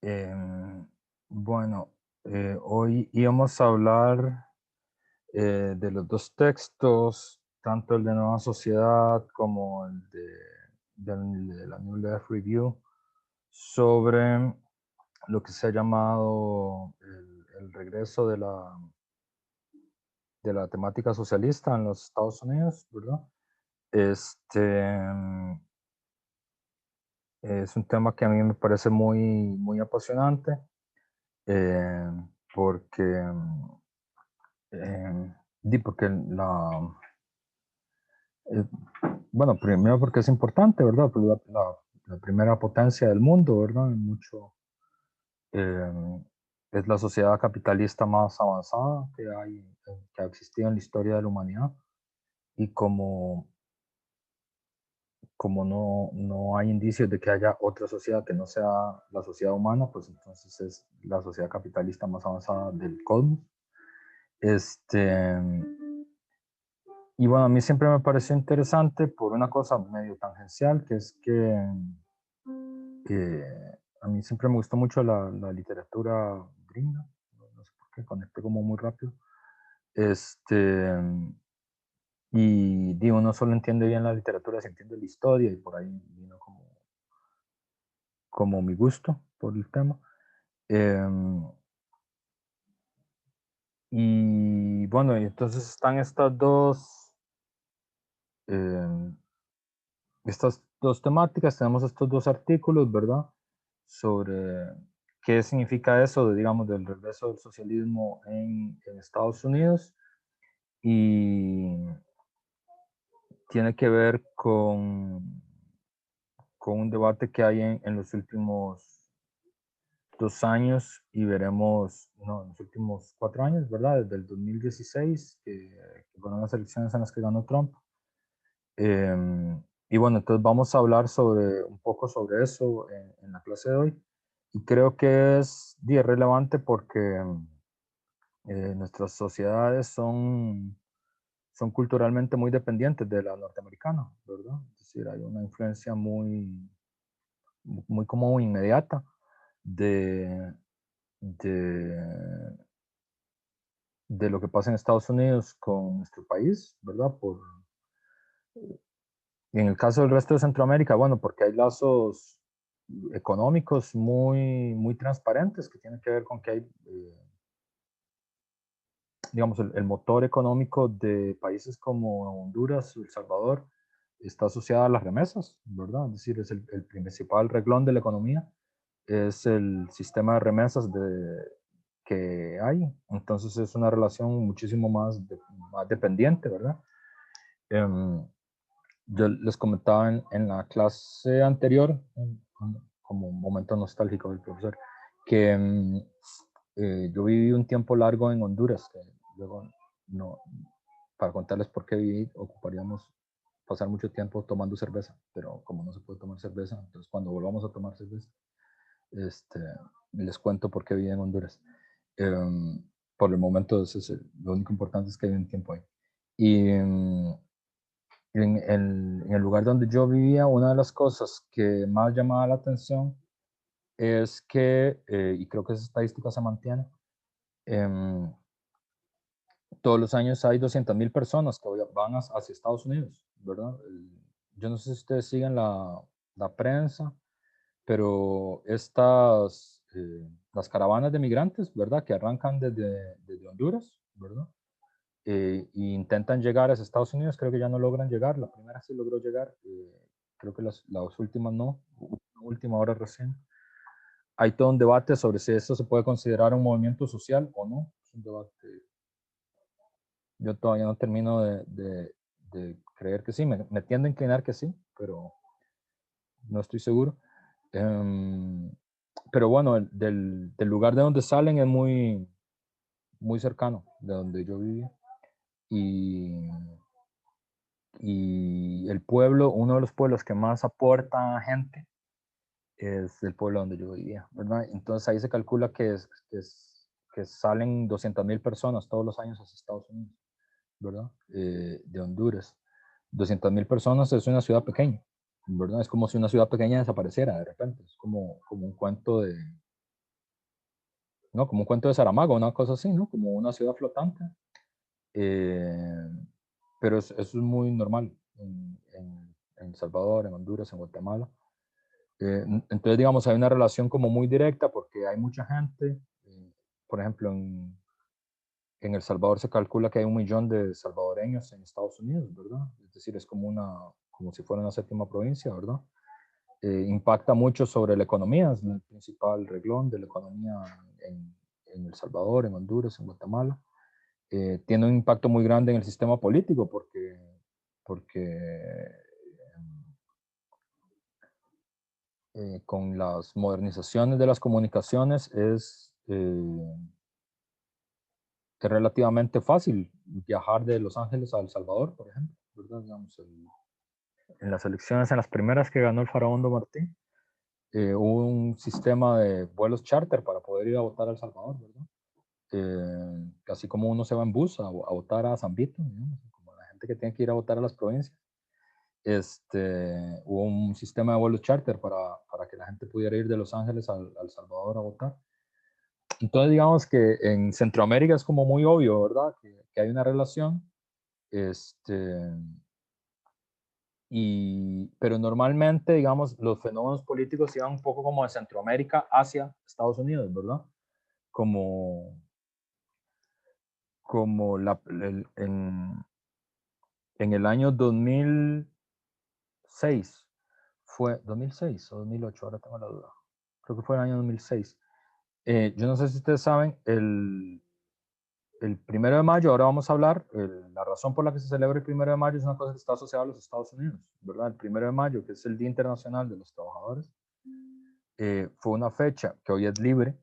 Em, bueno, hoy íbamos a hablar de los dos textos, tanto el de Nueva Sociedad como de la New Left Review, sobre lo que se ha llamado el regreso de la temática socialista en los Estados Unidos, ¿verdad? Este, es un tema que a mí me parece muy apasionante, eh, porque porque eh, bueno, primero porque es importante, ¿verdad? Pues la primera potencia del mundo, ¿verdad? Eh, es la sociedad capitalista más avanzada que ha existido en la historia de la humanidad. Y como no hay indicios de que haya otra sociedad que no sea la sociedad humana, pues entonces es la sociedad capitalista más avanzada del cosmos. Este, Y bueno, a mí siempre me pareció interesante por una cosa medio tangencial, que es que a mí siempre me gustó mucho la literatura gringa, no sé por qué, conecté como muy rápido. Este, y digo, uno solo entiende bien la literatura si entiende la historia, y por ahí vino como mi gusto por el tema. Em, y bueno, y entonces están em, estas dos temáticas, tenemos estos dos artículos, ¿verdad? Sobre qué significa eso, digamos, del regreso del socialismo en Estados Unidos, y tiene que ver con un debate que hay en los últimos 2 años, y veremos, no, en los últimos 4 años, ¿verdad? Desde el 2016, que fueron las elecciones en las que ganó Trump. Y bueno, entonces vamos a hablar un poco sobre eso en la clase de hoy. Y creo que es relevante porque nuestras sociedades son culturalmente muy dependientes de la norteamericana, ¿verdad? Es decir, hay una influencia muy como inmediata de, de, de lo que pasa en Estados Unidos con nuestro país, ¿verdad? Y en el caso del resto de Centroamérica, bueno, porque hay lazos económicos muy transparentes que tienen que ver con que hay, digamos, el motor económico de países como Honduras, El Salvador, está asociado a las remesas, ¿verdad? Es decir, es el principal reglón de la economía, es el sistema de remesas que hay. Entonces es una relación muchísimo más dependiente, ¿verdad? Em, Yo les comentaba en la clase anterior, como un momento nostálgico del profesor, que yo viví un tiempo largo en Honduras, que luego no, para contarles por qué viví, ocuparíamos pasar mucho tiempo tomando cerveza, pero como no se puede tomar cerveza, entonces cuando volvamos a tomar cerveza, este, les cuento por qué viví en Honduras. Por el momento, lo único importante es que hay un tiempo ahí. Y en el lugar donde yo vivía, una de las cosas que más llamaba la atención es que, y creo que esa estadística se mantiene, em, todos los años hay 200.000 personas que van hacia Estados Unidos, ¿verdad? Yo no sé si ustedes siguen la prensa, pero las caravanas de migrantes, ¿verdad? Que arrancan desde Honduras, ¿verdad? E intentan llegar a Estados Unidos, creo que ya no logran llegar. La primera sí logró llegar, creo que las últimas no, una última hora recién. Hay todo un debate sobre si esto se puede considerar un movimiento social o no. Es un debate. Yo todavía no termino de creer que sí. Me tiendo a inclinar que sí, pero no estoy seguro. Em, pero bueno, del lugar de donde salen es muy cercano de donde yo vivía. Y Y el pueblo, uno de los pueblos que más aporta gente es el pueblo donde yo vivía, ¿verdad? Entonces ahí se calcula que salen 200.000 personas todos los años hacia Estados Unidos, ¿verdad? De Honduras. 200.000 personas es una ciudad pequeña, ¿verdad? Es como si una ciudad pequeña desapareciera de repente. Es como un cuento ¿no? Como un cuento de Saramago, una cosa así, ¿no? Como una ciudad flotante. Eh, pero eso es muy normal en El Salvador, en Honduras, en Guatemala. Entonces, digamos, hay una relación como muy directa porque hay mucha gente. Por ejemplo, en El Salvador se calcula que hay 1 millón de salvadoreños en Estados Unidos, ¿verdad? Es decir, es como si fuera una séptima provincia, ¿verdad? Impacta mucho sobre la economía, es el principal reglón de la economía en El Salvador, en Honduras, en Guatemala. Tiene un impacto muy grande en el sistema político porque con las modernizaciones de las comunicaciones es relativamente fácil viajar de Los Ángeles a El Salvador, por ejemplo, ¿verdad? Digamos, en las elecciones, en las primeras que ganó el Farabundo Martí, hubo un sistema de vuelos charter para poder ir a votar a El Salvador, ¿verdad? Así como uno se va en bus a votar a San Vito, digamos, como la gente que tiene que ir a votar a las provincias. Hubo un sistema de vuelos charter para que la gente pudiera ir de Los Ángeles al Salvador a votar. Entonces, digamos que en Centroamérica es como muy obvio, ¿verdad? Que hay una relación. Este, pero normalmente, digamos, los fenómenos políticos iban un poco como de Centroamérica hacia Estados Unidos, ¿verdad? Como, como en el año 2006, fue 2006 o 2008, ahora tengo la duda. Creo que fue el año 2006. Yo no sé si ustedes saben, el 1 de mayo, ahora vamos a hablar, la razón por la que se celebra el 1 de mayo es una cosa que está asociada a los Estados Unidos, ¿verdad? El 1 de mayo, que es el Día Internacional de los Trabajadores, fue una fecha que hoy es libre.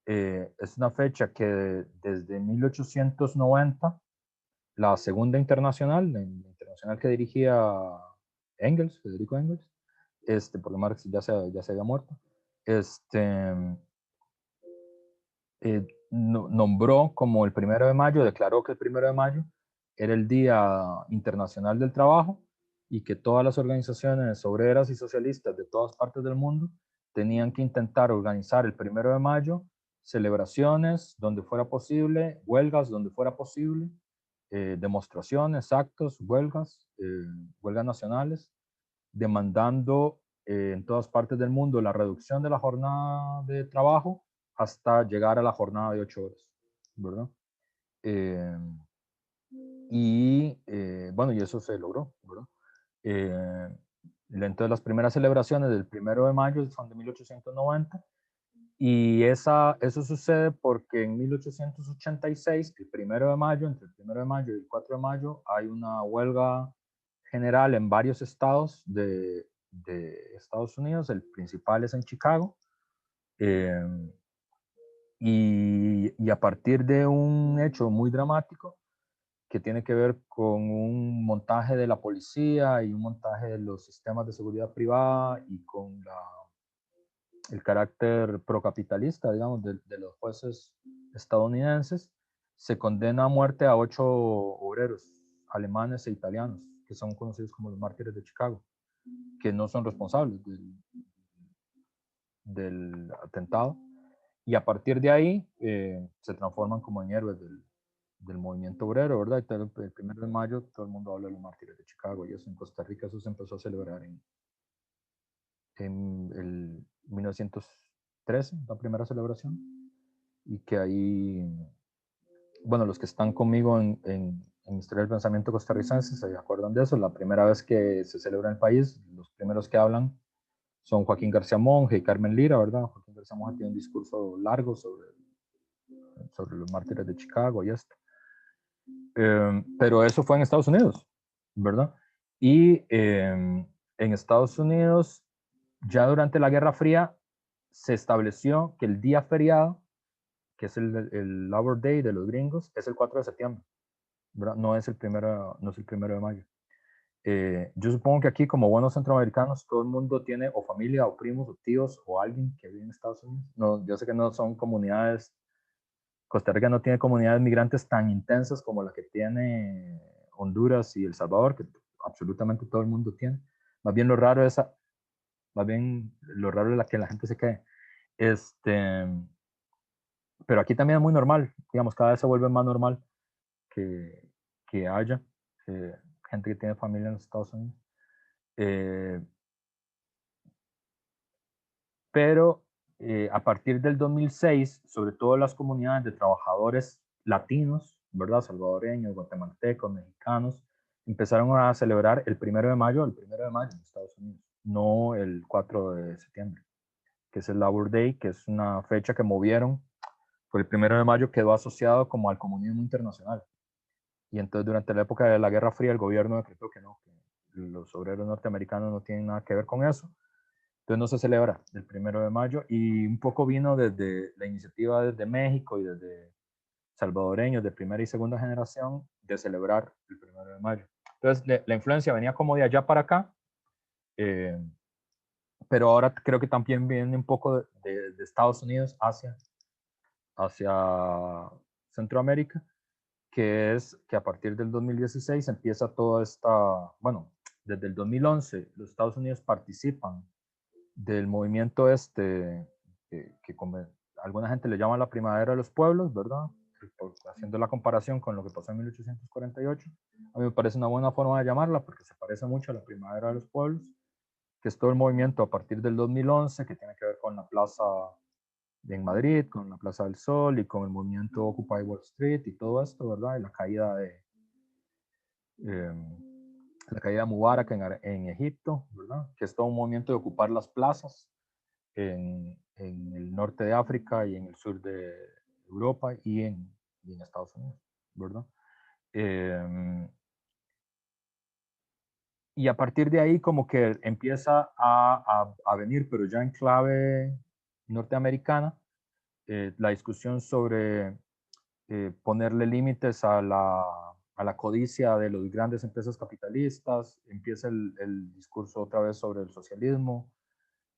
Es una fecha que desde 1890, la Segunda Internacional, la internacional que dirigía Engels, Federico Engels, porque Marx ya se había muerto, nombró como el 1 de mayo, declaró que el 1 de mayo era el Día Internacional del Trabajo y que todas las organizaciones obreras y socialistas de todas partes del mundo tenían que intentar organizar el 1 de mayo celebraciones donde fuera posible, huelgas donde fuera posible, demostraciones, actos, huelgas nacionales, demandando en todas partes del mundo la reducción de la jornada de trabajo hasta llegar a la jornada de 8 horas, ¿verdad? Eh, bueno, y eso se logró, ¿verdad? Entonces las primeras celebraciones del 1 de mayo son de 1890 y eso sucede porque en 1886, el 1 de mayo, entre el 1 de mayo y el 4 de mayo, hay una huelga general en varios estados de Estados Unidos. El principal es en Chicago. Eh, y a partir de un hecho muy dramático que tiene que ver con un montaje de la policía y un montaje de los sistemas de seguridad privada y con el carácter procapitalista, digamos, de los jueces estadounidenses, se condena a muerte a 8 obreros alemanes e italianos, que son conocidos como los mártires de Chicago, que no son responsables del atentado. Y a partir de ahí se transforman como en héroes del movimiento obrero, ¿verdad? Y el 1 de mayo todo el mundo habla de los mártires de Chicago y eso en Costa Rica eso se empezó a celebrar en el 1913, la primera celebración, y que ahí, bueno, los que están conmigo en Historia del Pensamiento Costarricense se acuerdan de eso, la primera vez que se celebra en el país, los primeros que hablan son Joaquín García Monge y Carmen Lira, ¿verdad? Joaquín García Monge tiene un discurso largo sobre los mártires de Chicago y esto. Pero eso fue en Estados Unidos, ¿verdad? Y en Estados Unidos, ya durante la Guerra Fría, se estableció que el día feriado, que es el Labor Day de los gringos, es el 4 de septiembre, ¿verdad? No es el 1 de mayo. Yo supongo que aquí, como buenos centroamericanos, todo el mundo tiene o familia, o primos, o tíos, o alguien que vive en Estados Unidos. No, yo sé que no son comunidades, Costa Rica no tiene comunidades migrantes tan intensas como la que tiene Honduras y El Salvador, que absolutamente todo el mundo tiene. Más bien lo raro es, más bien lo raro es que la gente se quede. Pero aquí también es muy normal, digamos, cada vez se vuelve más normal que haya gente que tiene familia en los Estados Unidos. Pero a partir del 2006, sobre todo las comunidades de trabajadores latinos, ¿verdad? Salvadoreños, guatemaltecos, mexicanos, empezaron a celebrar el 1 de mayo, en Estados Unidos, no el 4 de septiembre, que es el Labor Day, que es una fecha que movieron, pues el 1 de mayo quedó asociado como al comunismo internacional. Y entonces durante la época de la Guerra Fría el gobierno decretó que no, que los obreros norteamericanos no tienen nada que ver con eso. Entonces no se celebra el 1 de mayo y un poco vino desde la iniciativa desde México y desde salvadoreños de primera y segunda generación de celebrar el 1 de mayo. Entonces la influencia venía como de allá para acá, eh, pero ahora creo que también viene un poco de Estados Unidos hacia Centroamérica, que es que a partir del 2016 empieza toda esta, bueno, desde el 2011 los Estados Unidos participan del movimiento que alguna gente le llama la primavera de los pueblos, ¿verdad? Haciendo la comparación con lo que pasó en 1848, a mí me parece una buena forma de llamarla porque se parece mucho a la primavera de los pueblos, que es todo el movimiento a partir del 2011 que tiene que ver con la plaza en Madrid, con la Plaza del Sol y con el movimiento Occupy Wall Street y todo esto, ¿verdad? Y eh, la caída de Mubarak en Egipto, ¿verdad? Que es todo un movimiento de ocupar las plazas en el norte de África y en el sur de Europa y en Estados Unidos, ¿verdad? Y a partir de ahí como que empieza a venir, pero ya en clave norteamericana, la discusión sobre ponerle límites a la codicia de las grandes empresas capitalistas, empieza el discurso otra vez sobre el socialismo.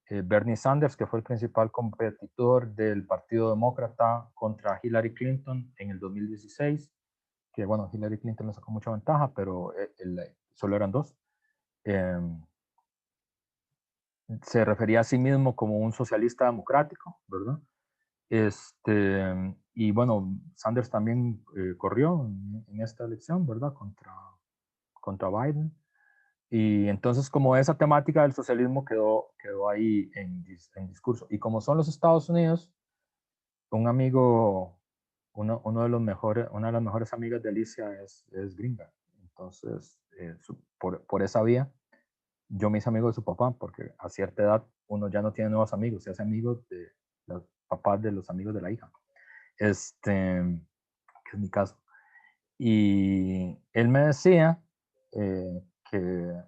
Bernie Sanders, que fue el principal competidor del Partido Demócrata contra Hillary Clinton en el 2016, que bueno, Hillary Clinton le sacó mucha ventaja, pero solo eran dos. Se refería a sí mismo como un socialista democrático, ¿verdad? Y bueno, Sanders también corrió en esta elección, ¿verdad? Contra Biden. Y entonces como esa temática del socialismo quedó ahí en discurso. Y como son los Estados Unidos, un amigo, uno de los mejores, una de las mejores amigas de Alicia es gringa. Entonces, por esa vía, yo me hice amigo de su papá, porque a cierta edad uno ya no tiene nuevos amigos, se hace amigo de los papás de los amigos de la hija. Que es mi caso. Y él me decía que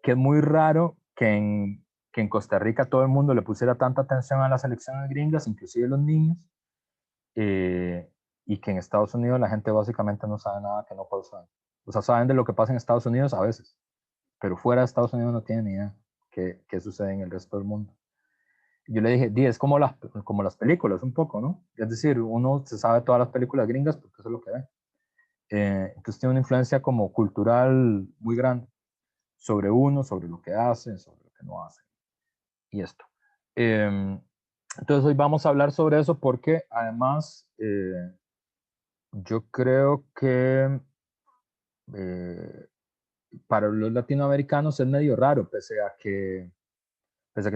es muy raro que en Costa Rica todo el mundo le pusiera tanta atención a las elecciones gringas, inclusive los niños, eh, y que en Estados Unidos la gente básicamente no sabe nada que no pasa. O sea, saben de lo que pasa en Estados Unidos a veces, pero fuera de Estados Unidos no tienen ni idea qué sucede en el resto del mundo. Yo le dije, es como las películas un poco, ¿no? Es decir, uno se sabe todas las películas gringas porque eso es lo que ve. Entonces tiene una influencia como cultural muy grande sobre uno, sobre lo que hace, sobre lo que no hace. Y esto. Entonces hoy vamos a hablar sobre eso porque además yo creo que para los latinoamericanos es medio raro, pese a que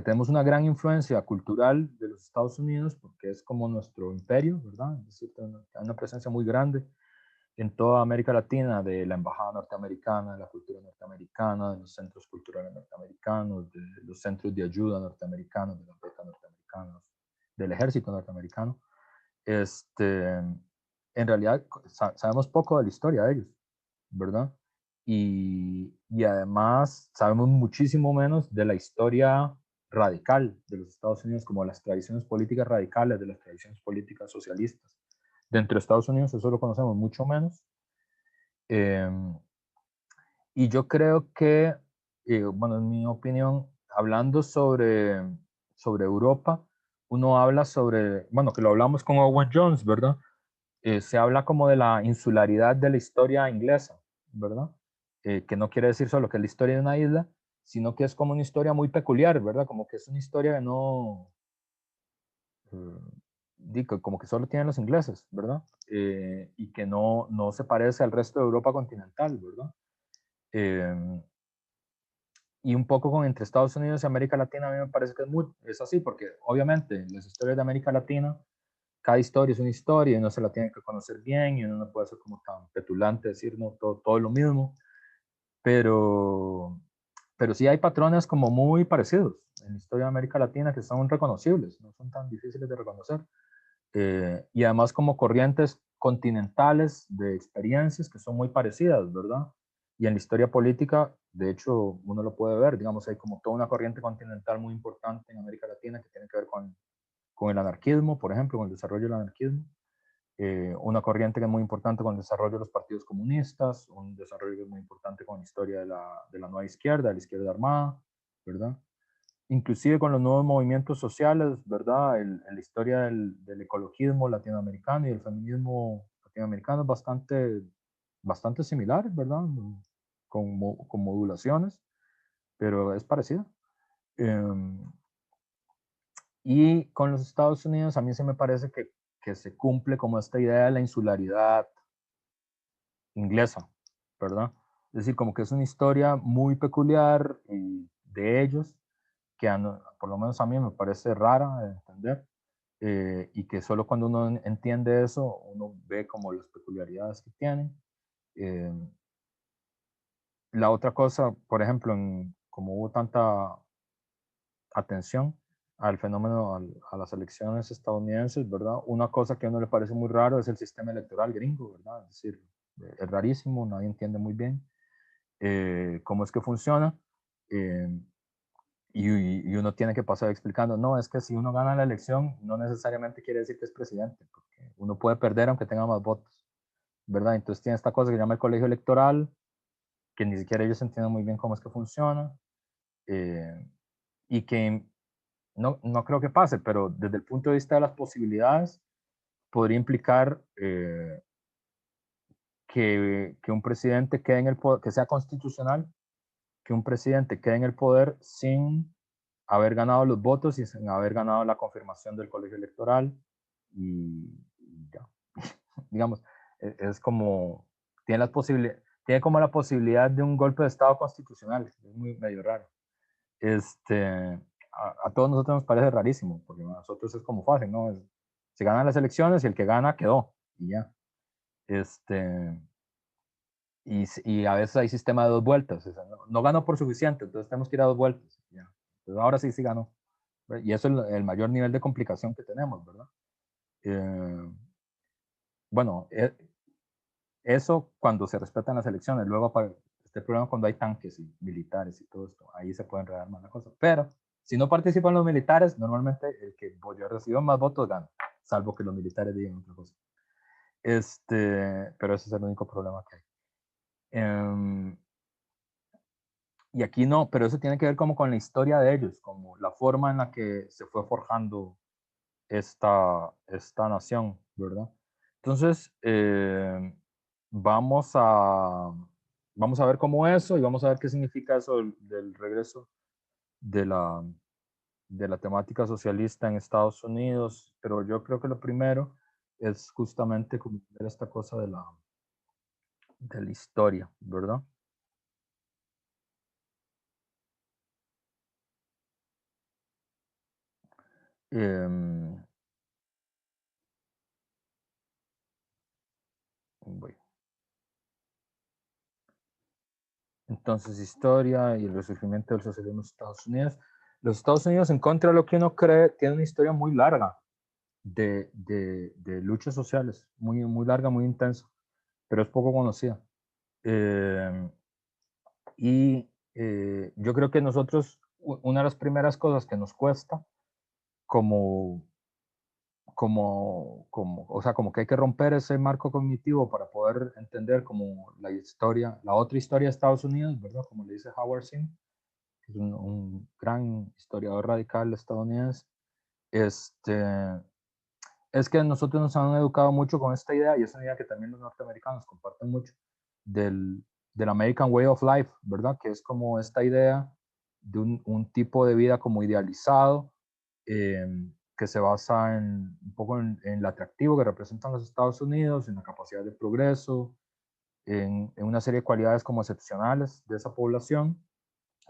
tenemos una gran influencia cultural de los Estados Unidos, porque es como nuestro imperio, ¿verdad? Es decir, hay una presencia muy grande en toda América Latina de la embajada norteamericana, de la cultura norteamericana, de los centros culturales norteamericanos, de los centros de ayuda norteamericanos, de las becas norteamericanas, del ejército norteamericano. En realidad sabemos poco de la historia de ellos, ¿verdad? Y además sabemos muchísimo menos de la historia radical de los Estados Unidos, como las tradiciones políticas radicales, de las tradiciones políticas socialistas. Dentro de Estados Unidos eso lo conocemos mucho menos. Y yo creo que, bueno, en mi opinión, hablando sobre Europa, uno habla sobre, bueno, que lo hablamos con Owen Jones, ¿verdad? Se habla como de la insularidad de la historia inglesa, ¿verdad? Que no quiere decir solo que es la historia de una isla, sino que es como una historia muy peculiar, ¿verdad? Como que es una historia que no, como que solo tienen los ingleses, ¿verdad? Y que no se parece al resto de Europa continental, ¿verdad? Y un poco con entre Estados Unidos y América Latina a mí me parece que es así, porque obviamente las historias de América Latina, cada historia es una historia y uno se la tiene que conocer bien y uno no puede ser como tan petulante, decir no, todo es lo mismo, pero sí hay patrones como muy parecidos en la historia de América Latina que son reconocibles, no son tan difíciles de reconocer. Y además como corrientes continentales de experiencias que son muy parecidas, ¿verdad? Y en la historia política, de hecho, uno lo puede ver, digamos, hay como toda una corriente continental muy importante en América Latina que tiene que ver con el anarquismo, por ejemplo, con el desarrollo del anarquismo. Una corriente que es muy importante con el desarrollo de los partidos comunistas, un desarrollo que es muy importante con la historia de la nueva izquierda, de la izquierda armada, ¿verdad? Inclusive con los nuevos movimientos sociales, ¿verdad? La historia del ecologismo latinoamericano y el feminismo latinoamericano es bastante similar, ¿verdad? Con modulaciones, pero es parecida. Y con los Estados Unidos a mí se me parece que se cumple como esta idea de la insularidad inglesa, ¿verdad? Es decir, como que es una historia muy peculiar y de ellos, que por lo menos a mí me parece rara de entender, y que solo cuando uno entiende eso, uno ve como las peculiaridades que tienen. Eh, la otra cosa, por ejemplo, como hubo tanta atención al fenómeno, a las elecciones estadounidenses, ¿verdad? Una cosa que a uno le parece muy raro es el sistema electoral gringo, ¿verdad? Es decir, es rarísimo, nadie entiende muy bien cómo es que funciona. Eh, y uno tiene que pasar explicando, no, es que si uno gana la elección, no necesariamente quiere decir que es presidente, porque uno puede perder aunque tenga más votos, ¿verdad? Entonces tiene esta cosa que se llama el colegio electoral, que ni siquiera ellos entienden muy bien cómo es que funciona, y que no creo que pase, pero desde el punto de vista de las posibilidades, podría implicar que un presidente quede en el poder, que sea constitucional, que un presidente quede en el poder sin haber ganado los votos y sin haber ganado la confirmación del colegio electoral y ya. Digamos, es como, tiene como la posibilidad de un golpe de Estado constitucional, es muy medio raro. A todos nosotros nos parece rarísimo, porque a nosotros es como fácil, ¿no? Se ganan las elecciones y el que gana quedó, y ya. Este, y a veces hay sistema de dos vueltas, o sea, no ganó por suficiente, entonces tenemos que ir a dos vueltas, ya. Entonces ahora sí ganó. Y eso es el mayor nivel de complicación que tenemos, ¿verdad? Eh, bueno, eso cuando se respetan las elecciones, luego para este problema cuando hay tanques y militares y todo esto, ahí se puede enredar más la cosa. Pero si no participan los militares, normalmente el que recibió más votos gana, salvo que los militares digan otra cosa. Pero ese es el único problema que hay. Y aquí no, pero eso tiene que ver como con la historia de ellos, como la forma en la que se fue forjando esta nación, ¿verdad? Entonces, vamos a, vamos a ver cómo eso y vamos a ver qué significa eso del regreso de la temática socialista en Estados Unidos, pero yo creo que lo primero es justamente como ver esta cosa de la historia, ¿verdad? Em, voy. Entonces, historia y el resurgimiento del socialismo en Estados Unidos. Los Estados Unidos, en contra de lo que uno cree, tiene una historia muy larga de luchas sociales, muy larga, muy intensa, pero es poco conocida. Eh, yo creo que nosotros, una de las primeras cosas que nos cuesta, como, o sea, como que hay que romper ese marco cognitivo para poder entender como la historia, la otra historia de Estados Unidos, ¿verdad? Como le dice Howard Zinn, que es un gran historiador radical estadounidense. Este, es que nosotros nos han educado mucho con esta idea, y es una idea que también los norteamericanos comparten mucho, del American Way of Life, ¿verdad? Que es como esta idea de un tipo de vida como idealizado, eh, que se basa un poco en el atractivo que representan los Estados Unidos, en la capacidad de progreso, en una serie de cualidades como excepcionales de esa población,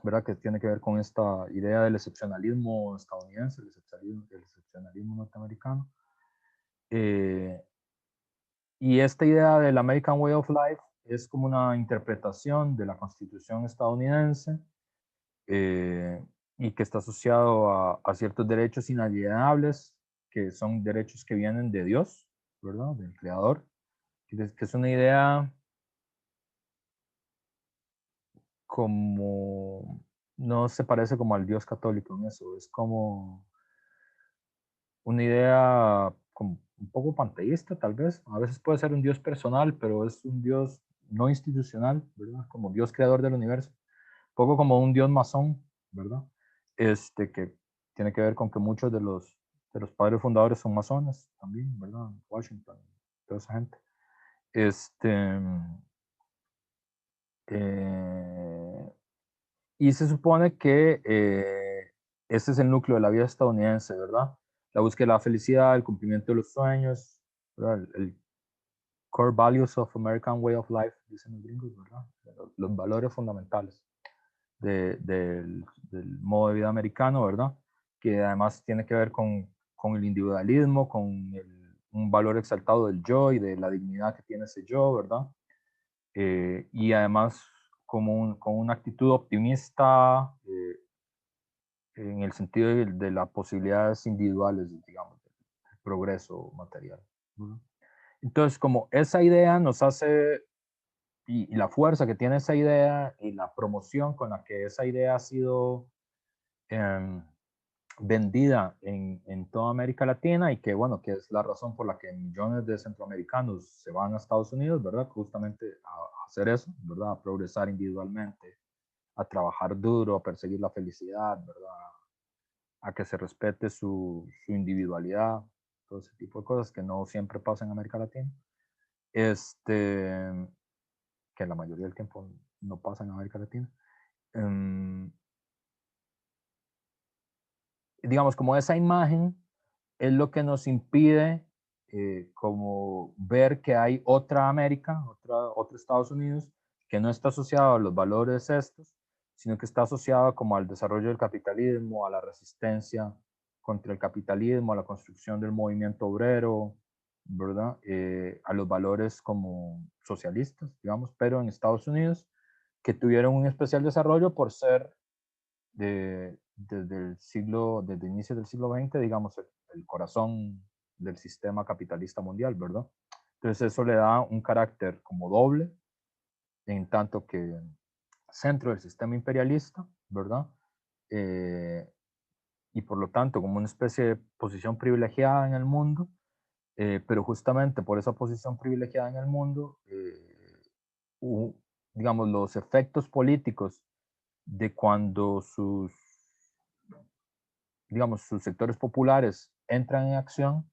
¿verdad? Que tiene que ver con esta idea del excepcionalismo estadounidense, el excepcionalismo norteamericano. Y esta idea del American Way of Life es como una interpretación de la Constitución estadounidense, y que está asociado a ciertos derechos inalienables, que son derechos que vienen de Dios, ¿verdad? Del Creador, que es una idea como, no se parece como al Dios católico en eso, es como una idea como un poco panteísta tal vez, a veces puede ser un Dios personal, pero es un Dios no institucional, ¿verdad? Como Dios creador del universo, un poco como un Dios masón, ¿verdad? Que tiene que ver con que muchos de los padres fundadores son masones también, ¿verdad? Washington, toda esa gente. Eh, y se supone que ese es el núcleo de la vida estadounidense, ¿verdad? La búsqueda de la felicidad, el cumplimiento de los sueños, ¿verdad? El core values of American way of life, dicen los gringos, ¿verdad? Los valores fundamentales del modo de vida americano, ¿verdad? Que además tiene que ver con el individualismo, un valor exaltado del yo y de la dignidad que tiene ese yo, ¿verdad? Y además con una actitud optimista, en el sentido de las posibilidades individuales, digamos, del progreso material. ¿No? Entonces, como esa idea nos hace, y la fuerza que tiene esa idea y la promoción con la que esa idea ha sido eh, vendida en toda América Latina, y que, bueno, que es la razón por la que millones de centroamericanos se van a Estados Unidos, ¿verdad? Justamente a hacer eso, ¿verdad? A progresar individualmente, a trabajar duro, a perseguir la felicidad, ¿verdad? A que se respete su individualidad, todo ese tipo de cosas que no siempre pasa en América Latina, este, que la mayoría del tiempo no pasa en América Latina. Digamos, como esa imagen es lo que nos impide como ver que hay otra América, otro Estados Unidos, que no está asociado a los valores estos, sino que está asociado como al desarrollo del capitalismo, a la resistencia contra el capitalismo, a la construcción del movimiento obrero, ¿verdad? A los valores como socialistas, digamos, pero en Estados Unidos, que tuvieron un especial desarrollo por ser desde inicios del siglo XX, digamos, el corazón del sistema capitalista mundial, ¿verdad? Entonces eso le da un carácter como doble, en tanto que centro del sistema imperialista, ¿verdad? Eh, y por lo tanto como una especie de posición privilegiada en el mundo, pero justamente por esa posición privilegiada en el mundo, digamos, los efectos políticos de cuando digamos, sus sectores populares entran en acción,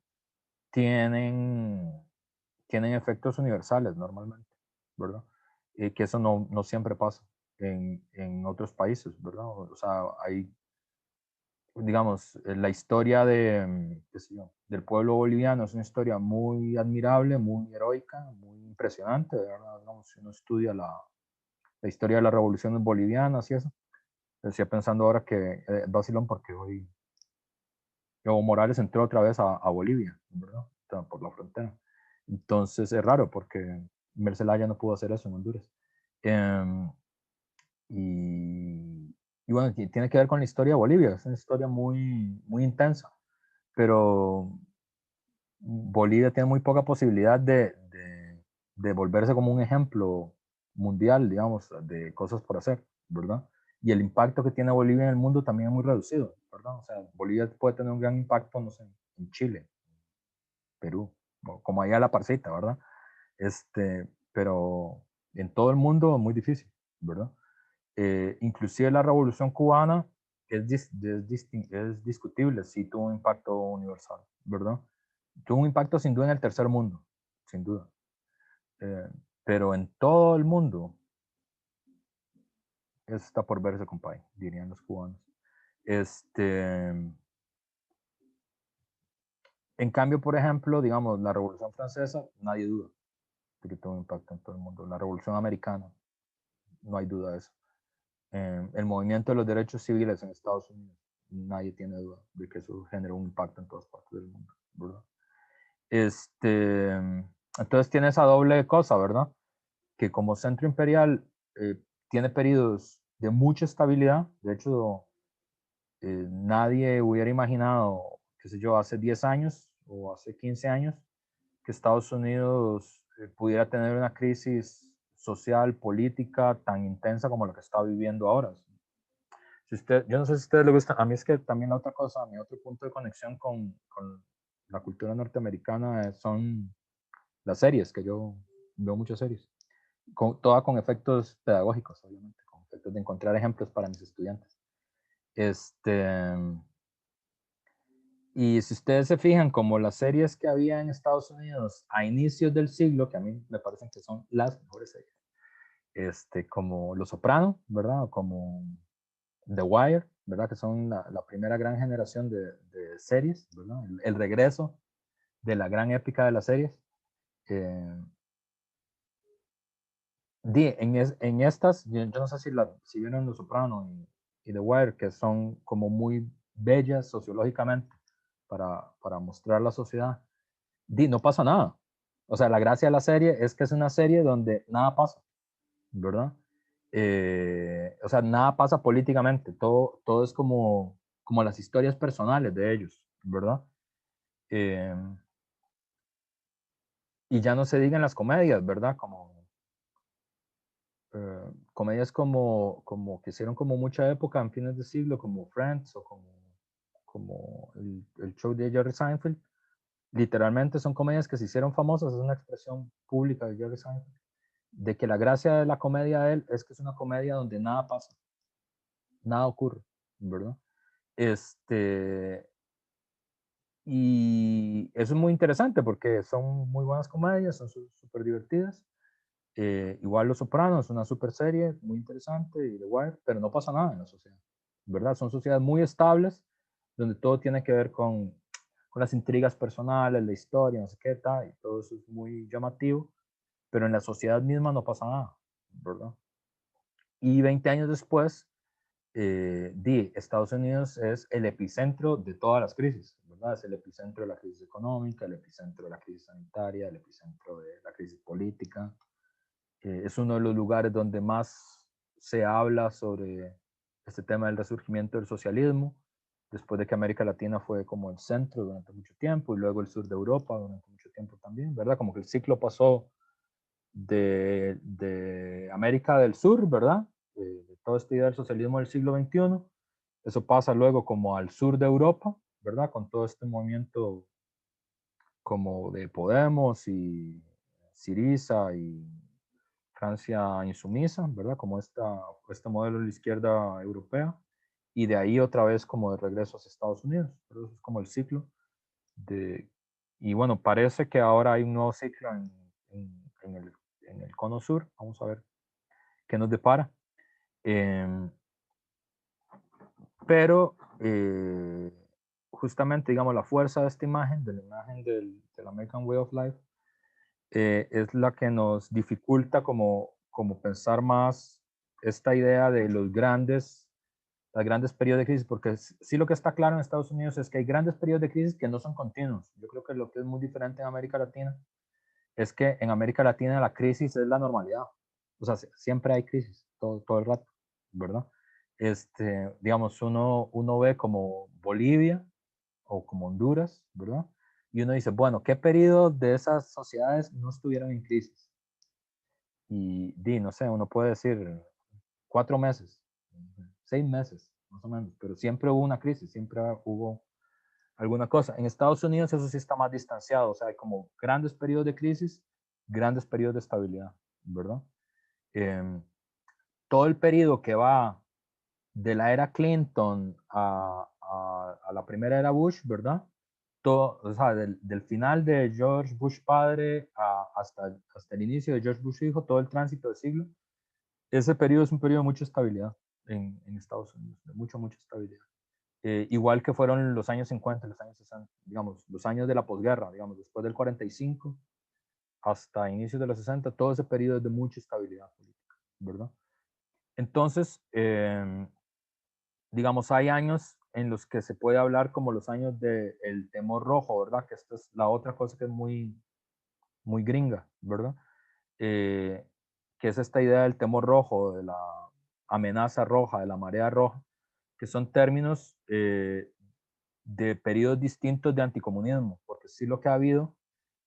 tienen, tienen efectos universales normalmente, ¿verdad? Que eso no siempre pasa en otros países, ¿verdad? O sea, hay, digamos, la historia qué sé yo, del pueblo boliviano es una historia muy admirable, muy heroica, muy impresionante, ¿verdad? Digamos, si uno estudia la historia de las revoluciones bolivianas y eso. Decía pensando ahora que vacilón porque hoy Evo Morales entró otra vez a Bolivia, ¿verdad? Por la frontera. Entonces es raro porque Mercelaya no pudo hacer eso en Honduras. Em, y bueno, tiene que ver con la historia de Bolivia, es una historia muy intensa, pero Bolivia tiene muy poca posibilidad de volverse como un ejemplo mundial, digamos, de cosas por hacer, ¿verdad? Y el impacto que tiene Bolivia en el mundo también es muy reducido, ¿verdad? O sea, Bolivia puede tener un gran impacto, no sé, en Chile, Perú, como ahí a la parcita, ¿verdad? Pero en todo el mundo es muy difícil, ¿verdad? Inclusive la revolución cubana es discutible si tuvo un impacto universal, ¿verdad? Tuvo un impacto sin duda en el tercer mundo, sin duda. Eh, pero en todo el mundo, eso está por verse, compadre, dirían los cubanos. Este, En cambio, por ejemplo, digamos, la Revolución Francesa, nadie duda de que tuvo un impacto en todo el mundo. La Revolución Americana, no hay duda de eso. El movimiento de los derechos civiles en Estados Unidos, nadie tiene duda de que eso generó un impacto en todas partes del mundo, ¿verdad? Entonces tiene esa doble cosa, ¿verdad? Que como centro imperial tiene periodos de mucha estabilidad. De hecho, nadie hubiera imaginado, qué sé yo, hace 10 años o hace 15 años, que Estados Unidos pudiera tener una crisis social, política tan intensa como la que está viviendo ahora. Si usted, yo no sé si a ustedes les gusta, a mí es que también la otra cosa, mi otro punto de conexión con la cultura norteamericana son las series, que yo veo muchas series, toda con efectos pedagógicos, obviamente, con efectos de encontrar ejemplos para mis estudiantes. Y si ustedes se fijan, como las series que había en Estados Unidos a inicios del siglo, que a mí me parecen que son las mejores series, como Los Soprano, ¿verdad? O como The Wire, ¿verdad? Que son la primera gran generación de series, ¿verdad? El regreso de la gran épica de las series. Eh, en estas, yo no sé si vieron Los Soprano y The Wire, que son como muy bellas sociológicamente para mostrar la sociedad. No pasa nada. O sea, la gracia de la serie es que es una serie donde nada pasa, ¿verdad? O sea, nada pasa políticamente, todo es como las historias personales de ellos, ¿verdad? Eh, y ya no se digan las comedias, ¿verdad? Comedias como que hicieron como mucha época en fines de siglo, como Friends o como el show de Jerry Seinfeld. Literalmente son comedias que se hicieron famosas, es una expresión pública de Jerry Seinfeld, de que la gracia de la comedia de él es que es una comedia donde nada pasa, nada ocurre, ¿verdad? Este, y eso es muy interesante porque son muy buenas comedias, son súper divertidas. Igual Los Sopranos, una super serie, muy interesante, y The Wire, pero no pasa nada en la sociedad, ¿verdad? Son sociedades muy estables, donde todo tiene que ver con las intrigas personales, la historia, no sé qué tal, y todo eso es muy llamativo, pero en la sociedad misma no pasa nada, ¿verdad? Y 20 años después, Estados Unidos es el epicentro de todas las crisis, ¿verdad? Es el epicentro de la crisis económica, el epicentro de la crisis sanitaria, el epicentro de la crisis política. Es uno de los lugares donde más se habla sobre este tema del resurgimiento del socialismo, después de que América Latina fue como el centro durante mucho tiempo y luego el sur de Europa durante mucho tiempo también, ¿verdad? Como que el ciclo pasó de América del Sur, ¿verdad? De toda esta idea del socialismo del siglo XXI. Eso pasa luego como al sur de Europa, ¿verdad? Con todo este movimiento como de Podemos y Syriza y Francia insumisa, ¿verdad? Como este modelo de la izquierda europea. Y de ahí otra vez como de regreso a Estados Unidos. Pero eso es como el ciclo de... Y bueno, parece que ahora hay un nuevo ciclo en el cono sur. Vamos a ver qué nos depara. Eh, pero justamente, digamos, la fuerza de esta imagen, de la imagen del American Way of Life, es la que nos dificulta como pensar más esta idea de los grandes periodos de crisis, porque sí lo que está claro en Estados Unidos es que hay grandes periodos de crisis que no son continuos. Yo creo que lo que es muy diferente en América Latina es que en América Latina la crisis es la normalidad. O sea, siempre hay crisis, todo el rato, ¿verdad? Digamos, uno ve como Bolivia o como Honduras, ¿verdad? Y uno dice, bueno, ¿qué periodo de esas sociedades no estuvieron en crisis? Y no sé, uno puede decir 4 meses, 6 meses, más o menos, pero siempre hubo una crisis, siempre hubo alguna cosa. En Estados Unidos eso sí está más distanciado, o sea, hay como grandes periodos de crisis, grandes periodos de estabilidad, ¿verdad? Eh, Todo el periodo que va de la era Clinton a la primera era Bush, ¿verdad? Todo, o sea, del final de George Bush padre hasta el inicio de George Bush hijo, todo el tránsito de siglo, ese periodo es un periodo de mucha estabilidad en Estados Unidos, de mucha estabilidad. igual que fueron los años 50, los años 60, digamos, los años de la posguerra, digamos, después del 45 hasta inicios de los 60, todo ese periodo es de mucha estabilidad política, ¿verdad? Entonces, digamos, hay años en los que se puede hablar como los años del temor rojo, ¿verdad? Que esta es la otra cosa que es muy, muy gringa, ¿verdad? Eh, que es esta idea del temor rojo, de la amenaza roja, de la marea roja, que son términos de periodos distintos de anticomunismo, porque sí lo que ha habido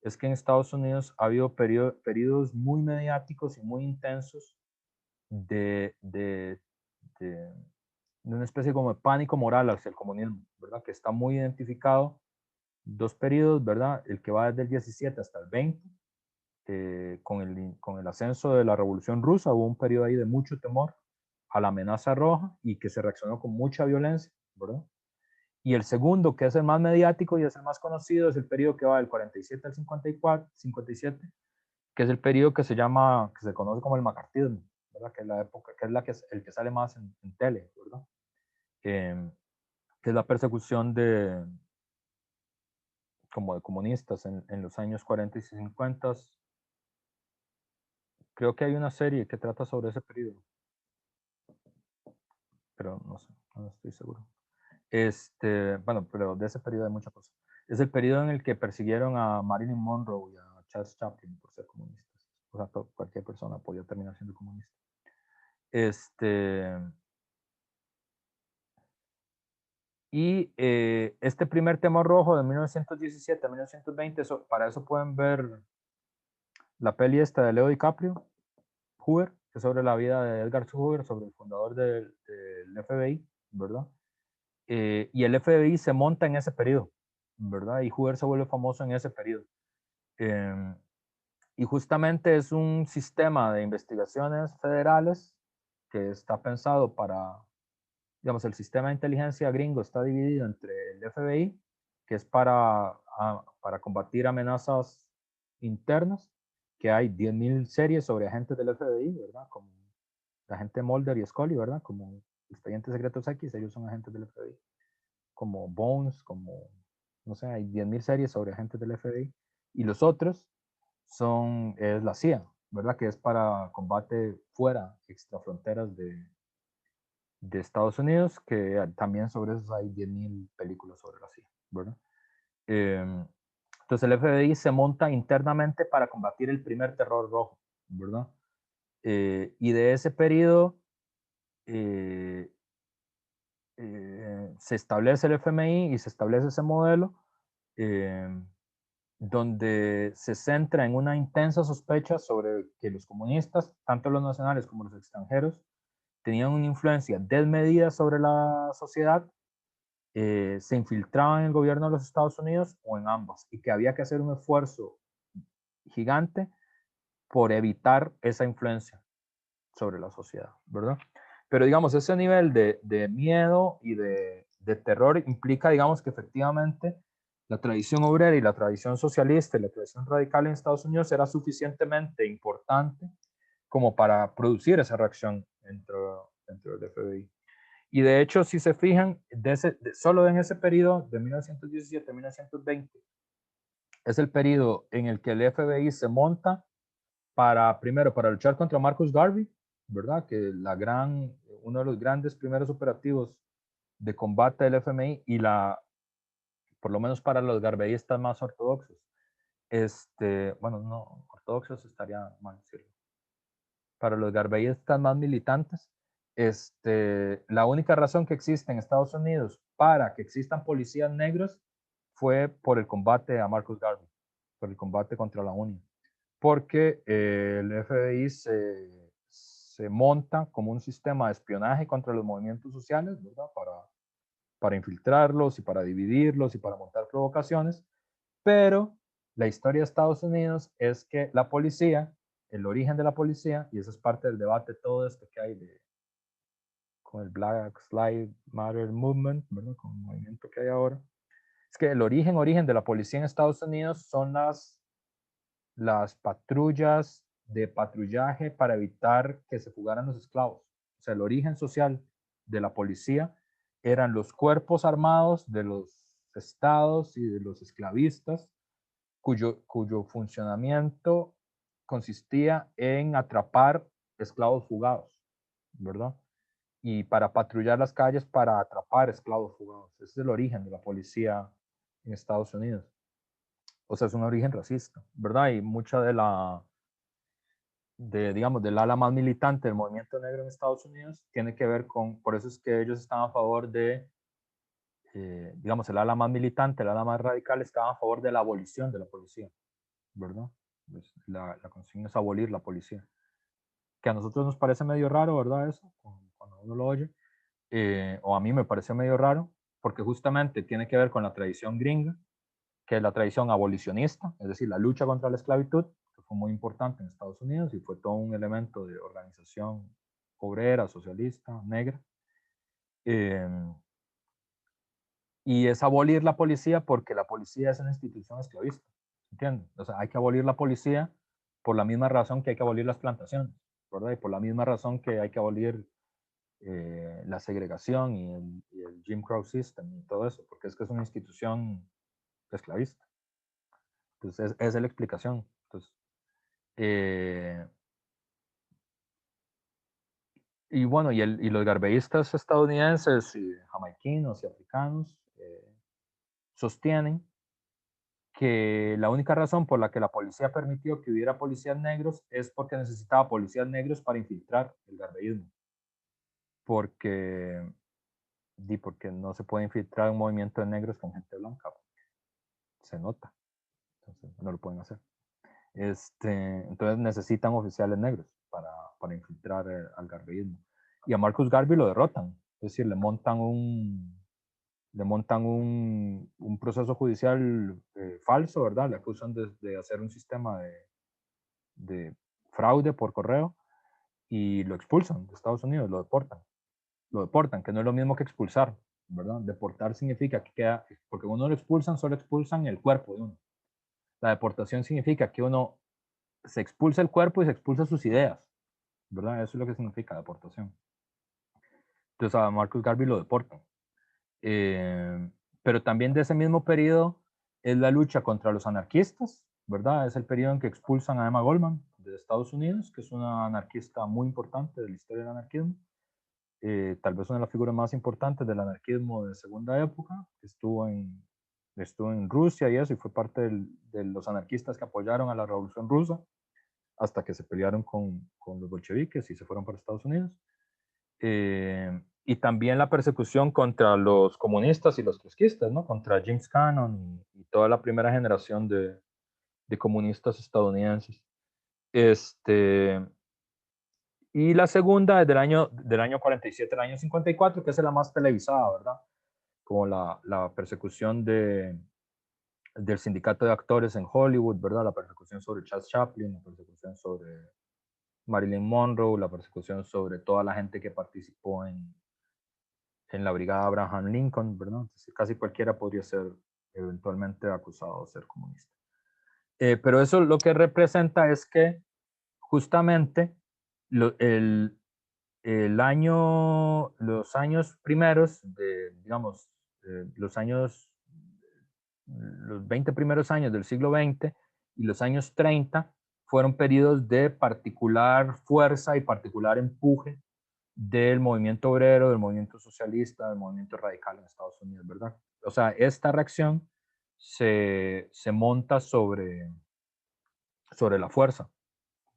es que en Estados Unidos ha habido periodos muy mediáticos y muy intensos de, de una especie como de pánico moral hacia el comunismo, ¿verdad? Que está muy identificado, dos periodos, ¿verdad? El que va desde el 17 hasta el 20, con el ascenso de la Revolución Rusa, hubo un periodo ahí de mucho temor a la amenaza roja y que se reaccionó con mucha violencia, ¿verdad? Y el segundo, que es el más mediático y es el más conocido, es el periodo que va del 47 al 54, 57, que es el periodo que se llama, que se conoce como el macartismo, ¿verdad? Que es la época, que es la que el que sale más en tele, ¿verdad? Que es la persecución de, como de comunistas en los años 40 y 50. Creo que hay una serie que trata sobre ese periodo, pero no sé, no estoy seguro. Bueno, pero de ese periodo hay muchas cosas. Es el periodo en el que persiguieron a Marilyn Monroe y a Charles Chaplin por ser comunistas. O sea, cualquier persona podía terminar siendo comunista. Y este primer tema rojo de 1917 a 1920, para eso pueden ver la peli esta de Leo DiCaprio, Hoover, que es sobre la vida de Edgar Hoover, sobre el fundador del FBI, ¿verdad? Y el FBI se monta en ese periodo, ¿verdad? Y Hoover se vuelve famoso en ese periodo. Y justamente es un sistema de investigaciones federales que está pensado para, digamos, el sistema de inteligencia gringo está dividido entre el FBI, que es para combatir amenazas internas, que hay 10.000 series sobre agentes del FBI, ¿verdad? Como la agente Mulder y Scully, ¿verdad? Como Expedientes Secretos X, ellos son agentes del FBI. Como Bones, como, no sé, hay 10.000 series sobre agentes del FBI. Y los otros es la CIA, ¿verdad? Que es para combate fuera, extrafronteras de Estados Unidos, que también sobre eso hay 10.000 películas sobre la CIA, ¿verdad? Entonces el FBI se monta internamente para combatir el primer terror rojo, ¿verdad? Y de ese periodo eh, se establece el FMI y se establece ese modelo eh, donde se centra en una intensa sospecha sobre que los comunistas, tanto los nacionales como los extranjeros, tenían una influencia desmedida sobre la sociedad, se infiltraban en el gobierno de los Estados Unidos o en ambos, y que había que hacer un esfuerzo gigante por evitar esa influencia sobre la sociedad, ¿verdad? Pero digamos, ese nivel de miedo y de terror implica, digamos, que efectivamente la tradición obrera y la tradición socialista y la tradición radical en Estados Unidos era suficientemente importante como para producir esa reacción dentro del FBI. Y de hecho, si se fijan, solo en ese periodo de 1917 a 1920, es el periodo en el que el FBI se monta primero, para luchar contra Marcus Garvey, ¿verdad? Que uno de los grandes primeros operativos de combate del FMI y por lo menos para los garveyistas más ortodoxos. Bueno, no, ortodoxos estaría mal decirlo. Para los garveyistas más militantes, la única razón que existe en Estados Unidos para que existan policías negros fue por el combate a Marcus Garvey, por el combate contra la UNI. Porque el FBI se monta como un sistema de espionaje contra los movimientos sociales, ¿verdad? Para infiltrarlos y para dividirlos y para montar provocaciones. Pero la historia de Estados Unidos es que la policía, el origen de la policía, y eso es parte del debate todo esto que hay con el Black Lives Matter Movement, ¿verdad? Con el movimiento que hay ahora, es que el origen de la policía en Estados Unidos son las patrullas de patrullaje para evitar que se fugaran los esclavos. O sea, el origen social de la policía eran los cuerpos armados de los estados y de los esclavistas, cuyo funcionamiento consistía en atrapar esclavos fugados, ¿verdad? Y para patrullar las calles para atrapar esclavos fugados. Ese es el origen de la policía en Estados Unidos. O sea, es un origen racista, ¿verdad? Y mucha digamos, del ala más militante del movimiento negro en Estados Unidos tiene que ver con, por eso es que ellos están a favor de, digamos, el ala más militante, el ala más radical estaba a favor de la abolición de la policía, ¿verdad? Pues la consigna es abolir la policía. Que a nosotros nos parece medio raro, ¿verdad? Eso, cuando uno lo oye. O a mí me parece medio raro, porque justamente tiene que ver con la tradición gringa, que es la tradición abolicionista, es decir, la lucha contra la esclavitud, que fue muy importante en Estados Unidos y fue todo un elemento de organización obrera, socialista, negra. Y es abolir la policía porque la policía es una institución esclavista, ¿entiendes? O sea, hay que abolir la policía por la misma razón que hay que abolir las plantaciones, ¿verdad? Y por la misma razón que hay que abolir la segregación y el Jim Crow System y todo eso, porque es que es una institución esclavista. Entonces, esa es la explicación. Entonces, y bueno, y los garveyistas estadounidenses, y jamaiquinos y africanos sostienen que la única razón por la que la policía permitió que hubiera policías negros es porque necesitaba policías negros para infiltrar el garveyismo. Porque no se puede infiltrar un movimiento de negros con gente blanca. Se nota. Entonces, no lo pueden hacer. Entonces necesitan oficiales negros para infiltrar al garveyismo. Y a Marcus Garvey lo derrotan. Es decir, le montan un proceso judicial falso, ¿verdad? Le acusan de hacer un sistema de fraude por correo y lo expulsan de Estados Unidos, lo deportan. Lo deportan, que no es lo mismo que expulsar, ¿verdad? Deportar significa que queda, porque uno lo expulsan, solo expulsan el cuerpo de uno. La deportación significa que uno se expulsa el cuerpo y se expulsa sus ideas, ¿verdad? Eso es lo que significa deportación. Entonces a Marcus Garvey lo deportan. Pero también de ese mismo periodo es la lucha contra los anarquistas, ¿verdad? Es el periodo en que expulsan a Emma Goldman de Estados Unidos, que es una anarquista muy importante de la historia del anarquismo. Tal vez una de las figuras más importantes del anarquismo de segunda época, que estuvo en Rusia y eso, y fue parte de los anarquistas que apoyaron a la Revolución Rusa, hasta que se pelearon con los bolcheviques y se fueron para Estados Unidos. Y también la persecución contra los comunistas y los trotskistas, ¿no? Contra James Cannon y toda la primera generación de comunistas estadounidenses. Y la segunda es del año 47 al año 54, que es la más televisada, ¿verdad? Como la persecución del sindicato de actores en Hollywood, ¿verdad? La persecución sobre Charles Chaplin, la persecución sobre Marilyn Monroe, la persecución sobre toda la gente que participó en la brigada Abraham Lincoln, ¿verdad? Entonces, casi cualquiera podría ser eventualmente acusado de ser comunista. Pero eso lo que representa es que justamente los años primeros, digamos, los 20 primeros años del siglo XX y los años 30 fueron periodos de particular fuerza y particular empuje del movimiento obrero, del movimiento socialista, del movimiento radical en Estados Unidos, ¿verdad? O sea, esta reacción se monta sobre la fuerza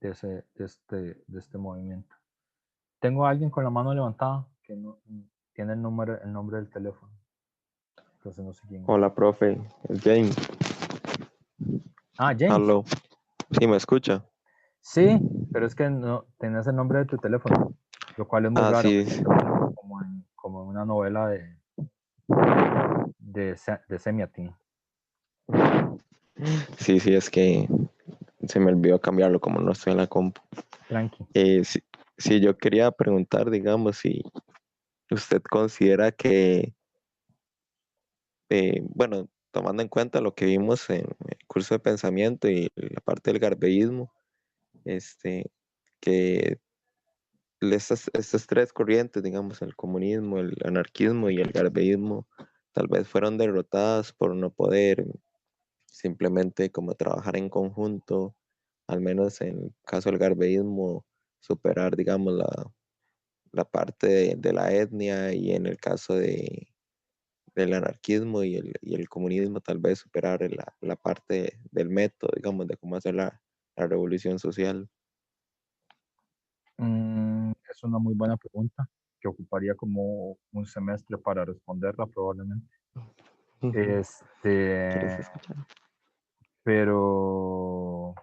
de este movimiento. Tengo a alguien con la mano levantada que no tiene el nombre del teléfono. Entonces no sé quién es. Hola, profe, es James. Ah, James. Hello. ¿Sí me escucha? Sí, pero es que no tenés el nombre de tu teléfono, lo cual es muy raro. Sí. Me siento como en una novela de Semiatin. Sí, es que se me olvidó cambiarlo como no estoy en la compu. Tranqui. Sí, yo quería preguntar, digamos, si usted considera que, bueno, tomando en cuenta lo que vimos en el curso de pensamiento y la parte del garveyismo, que estas tres corrientes, digamos, el comunismo, el anarquismo y el garbeísmo, tal vez fueron derrotadas por no poder simplemente como trabajar en conjunto, al menos en el caso del garbeísmo, superar, digamos, la parte de la etnia, y en el caso del anarquismo y el comunismo, tal vez superar la parte del método, digamos, de cómo hacer la revolución social. Es una muy buena pregunta que ocuparía como un semestre para responderla probablemente. ¿Quieres Este, escuchar? pero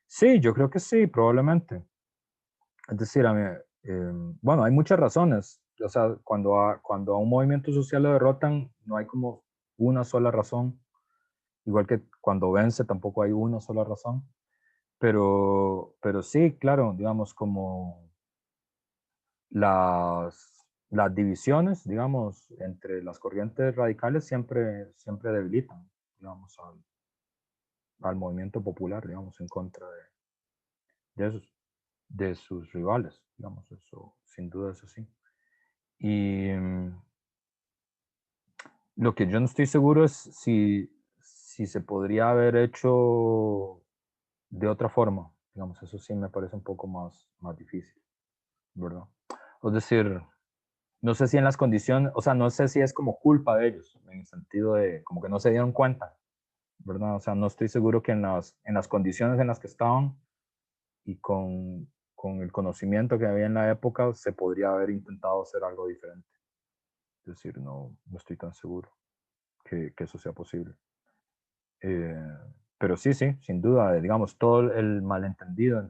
sí, yo creo que sí, probablemente. Es decir, bueno, hay muchas razones. O sea, cuando a un movimiento social lo derrotan, no hay como una sola razón. Igual que cuando vence, tampoco hay una sola razón. Pero sí, claro, digamos, como las divisiones, digamos, entre las corrientes radicales siempre debilitan, digamos, al movimiento popular, digamos, en contra de, esos, de sus rivales, digamos, eso, sin duda es así. Y lo que yo no estoy seguro es si se podría haber hecho de otra forma, digamos, eso sí me parece un poco más difícil, ¿verdad? Es decir, no sé si en las condiciones, o sea, no sé si es como culpa de ellos, en el sentido de como que no se dieron cuenta, ¿verdad? O sea, no estoy seguro que en las condiciones en las que estaban y con el conocimiento que había en la época se podría haber intentado hacer algo diferente. Es decir, no estoy tan seguro que eso sea posible. Eh, pero sí, sin duda, digamos, todo el malentendido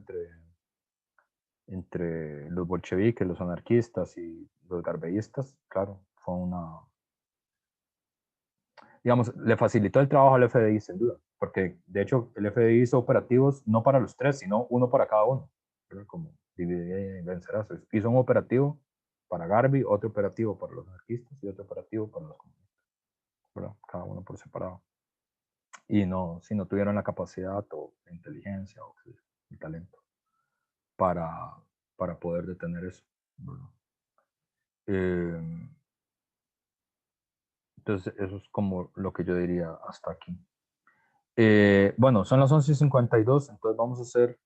entre los bolcheviques, los anarquistas y los garbeístas, claro, fue digamos, le facilitó el trabajo al FDI, sin duda, porque de hecho el FDI hizo operativos no para los tres, sino uno para cada uno, ¿verdad? Como dividir y vencerás. Hizo un operativo para Garvey, otro operativo para los anarquistas y otro operativo para los comunistas, ¿verdad? Cada uno por separado. Y no, si no tuvieron la capacidad o la inteligencia o el talento para, para poder detener eso, ¿verdad? Eh, entonces, eso es como lo que yo diría hasta aquí. Bueno, son las 11:52, entonces vamos a hacer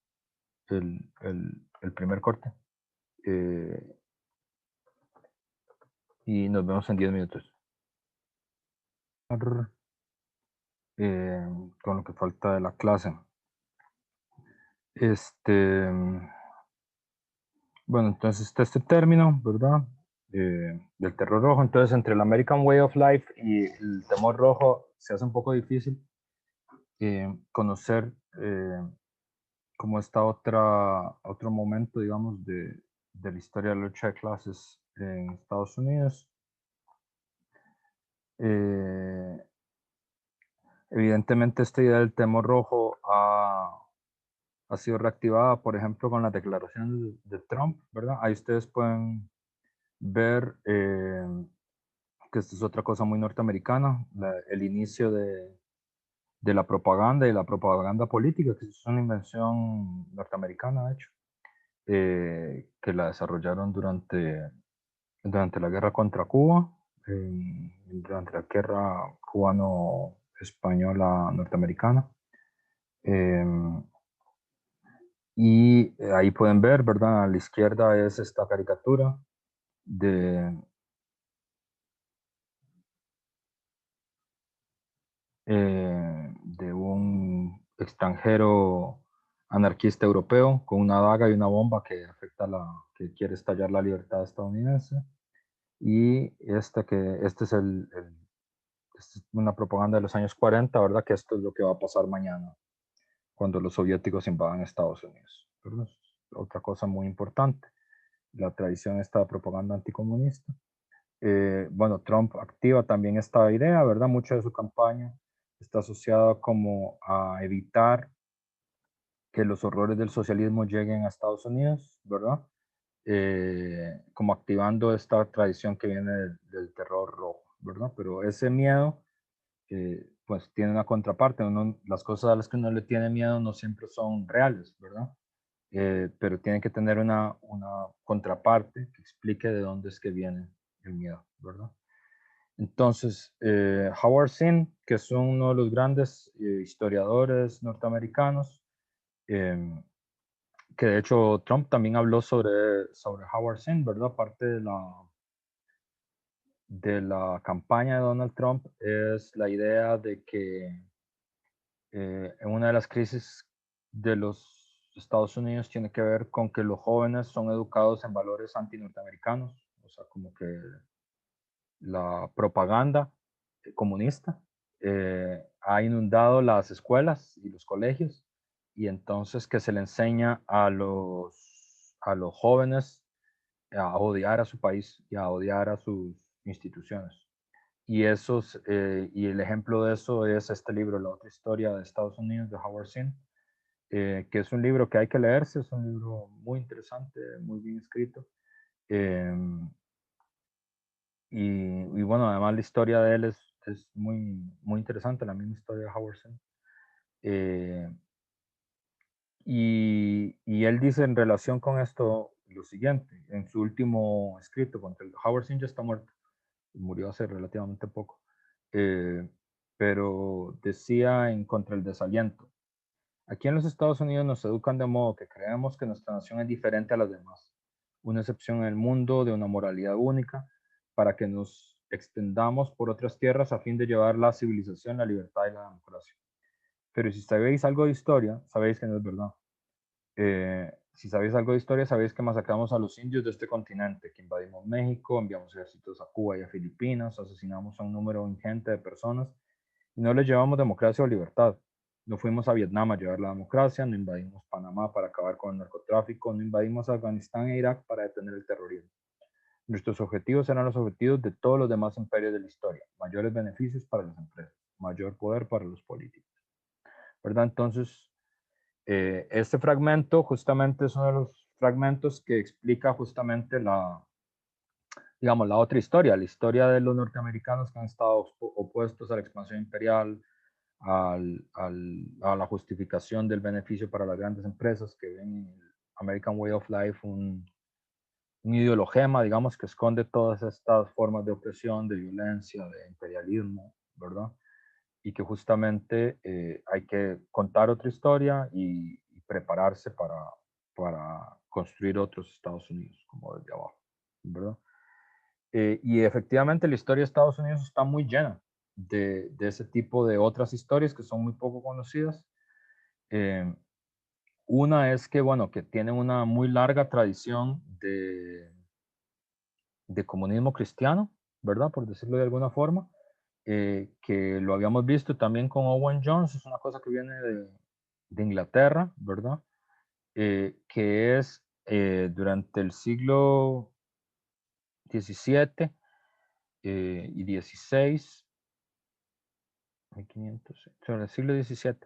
el primer corte. eh, y nos vemos en 10 minutos. Eh, con lo que falta de la clase. Este, bueno, entonces está este término, ¿verdad? Del terror rojo. Entonces, entre el American Way of Life y el temor rojo se hace un poco difícil conocer como está otro momento, digamos, de la historia de la lucha de clases en Estados Unidos. Evidentemente, esta idea del temor rojo ha sido reactivada, por ejemplo, con la declaración de Trump, ¿verdad? Ahí ustedes pueden ver que esto es otra cosa muy norteamericana, el inicio de la propaganda y la propaganda política, que es una invención norteamericana, de hecho, que la desarrollaron durante la guerra contra Cuba, durante la guerra cubano-española norteamericana. Y ahí pueden ver, ¿verdad? A la izquierda es esta caricatura de, de un extranjero anarquista europeo con una daga y una bomba que quiere estallar la libertad estadounidense. Y esta es una propaganda de los años 40, ¿verdad? Que esto es lo que va a pasar mañana cuando los soviéticos invadan Estados Unidos, ¿verdad? Otra cosa muy importante, la tradición esta de propaganda anticomunista. Bueno, Trump activa también esta idea, ¿verdad? Mucha de su campaña está asociada como a evitar que los horrores del socialismo lleguen a Estados Unidos, ¿verdad? Como activando esta tradición que viene del terror rojo, ¿verdad? Pero ese miedo, pues tiene una contraparte. Las cosas a las que uno le tiene miedo no siempre son reales, ¿verdad? pero tiene que tener una contraparte que explique de dónde es que viene el miedo, ¿verdad? Entonces, Howard Zinn, que es uno de los grandes historiadores norteamericanos, que de hecho Trump también habló sobre Howard Zinn, ¿verdad? Parte de la campaña de Donald Trump es la idea de que en una de las crisis de los Estados Unidos tiene que ver con que los jóvenes son educados en valores antinorteamericanos, o sea, como que la propaganda comunista ha inundado las escuelas y los colegios, y entonces que se le enseña a los jóvenes a odiar a su país y a odiar a sus instituciones. Y el ejemplo de eso es este libro, La otra historia de Estados Unidos, de Howard Zinn, que es un libro que hay que leerse, es un libro muy interesante, muy bien escrito. Y bueno, además la historia de él es muy, muy interesante, la misma historia de Howard Zinn. Y él dice en relación con esto lo siguiente, en su último escrito contra el Howard Zinn ya está muerto, murió hace relativamente poco, pero decía en contra el desaliento. Aquí en los Estados Unidos nos educan de modo que creemos que nuestra nación es diferente a las demás, una excepción en el mundo de una moralidad única, para que nos extendamos por otras tierras a fin de llevar la civilización, la libertad y la democracia. Pero si sabéis algo de historia, sabéis que no es verdad. Si sabéis algo de historia, sabéis que masacramos a los indios de este continente, que invadimos México, enviamos ejércitos a Cuba y a Filipinas, asesinamos a un número ingente de personas y no les llevamos democracia o libertad. No fuimos a Vietnam a llevar la democracia, no invadimos Panamá para acabar con el narcotráfico, no invadimos Afganistán e Irak para detener el terrorismo. Nuestros objetivos eran los objetivos de todos los demás imperios de la historia: mayores beneficios para las empresas, mayor poder para los políticos, ¿verdad? Entonces, este fragmento justamente es uno de los fragmentos que explica justamente digamos, la otra historia, la historia de los norteamericanos que han estado opuestos a la expansión imperial, a la justificación del beneficio para las grandes empresas, que ven en el American Way of Life un ideologema, digamos, que esconde todas estas formas de opresión, de violencia, de imperialismo, ¿verdad? Y que justamente hay que contar otra historia y prepararse para construir otros Estados Unidos, como desde abajo, ¿verdad? Y efectivamente la historia de Estados Unidos está muy llena de ese tipo de otras historias que son muy poco conocidas. Eh, una es que, bueno, que tienen una muy larga tradición de comunismo cristiano, ¿verdad? Por decirlo de alguna forma, que lo habíamos visto también con Owen Jones, es una cosa que viene de Inglaterra, ¿verdad? Que es durante el siglo XVII y XVI, 1500, sobre el siglo XVII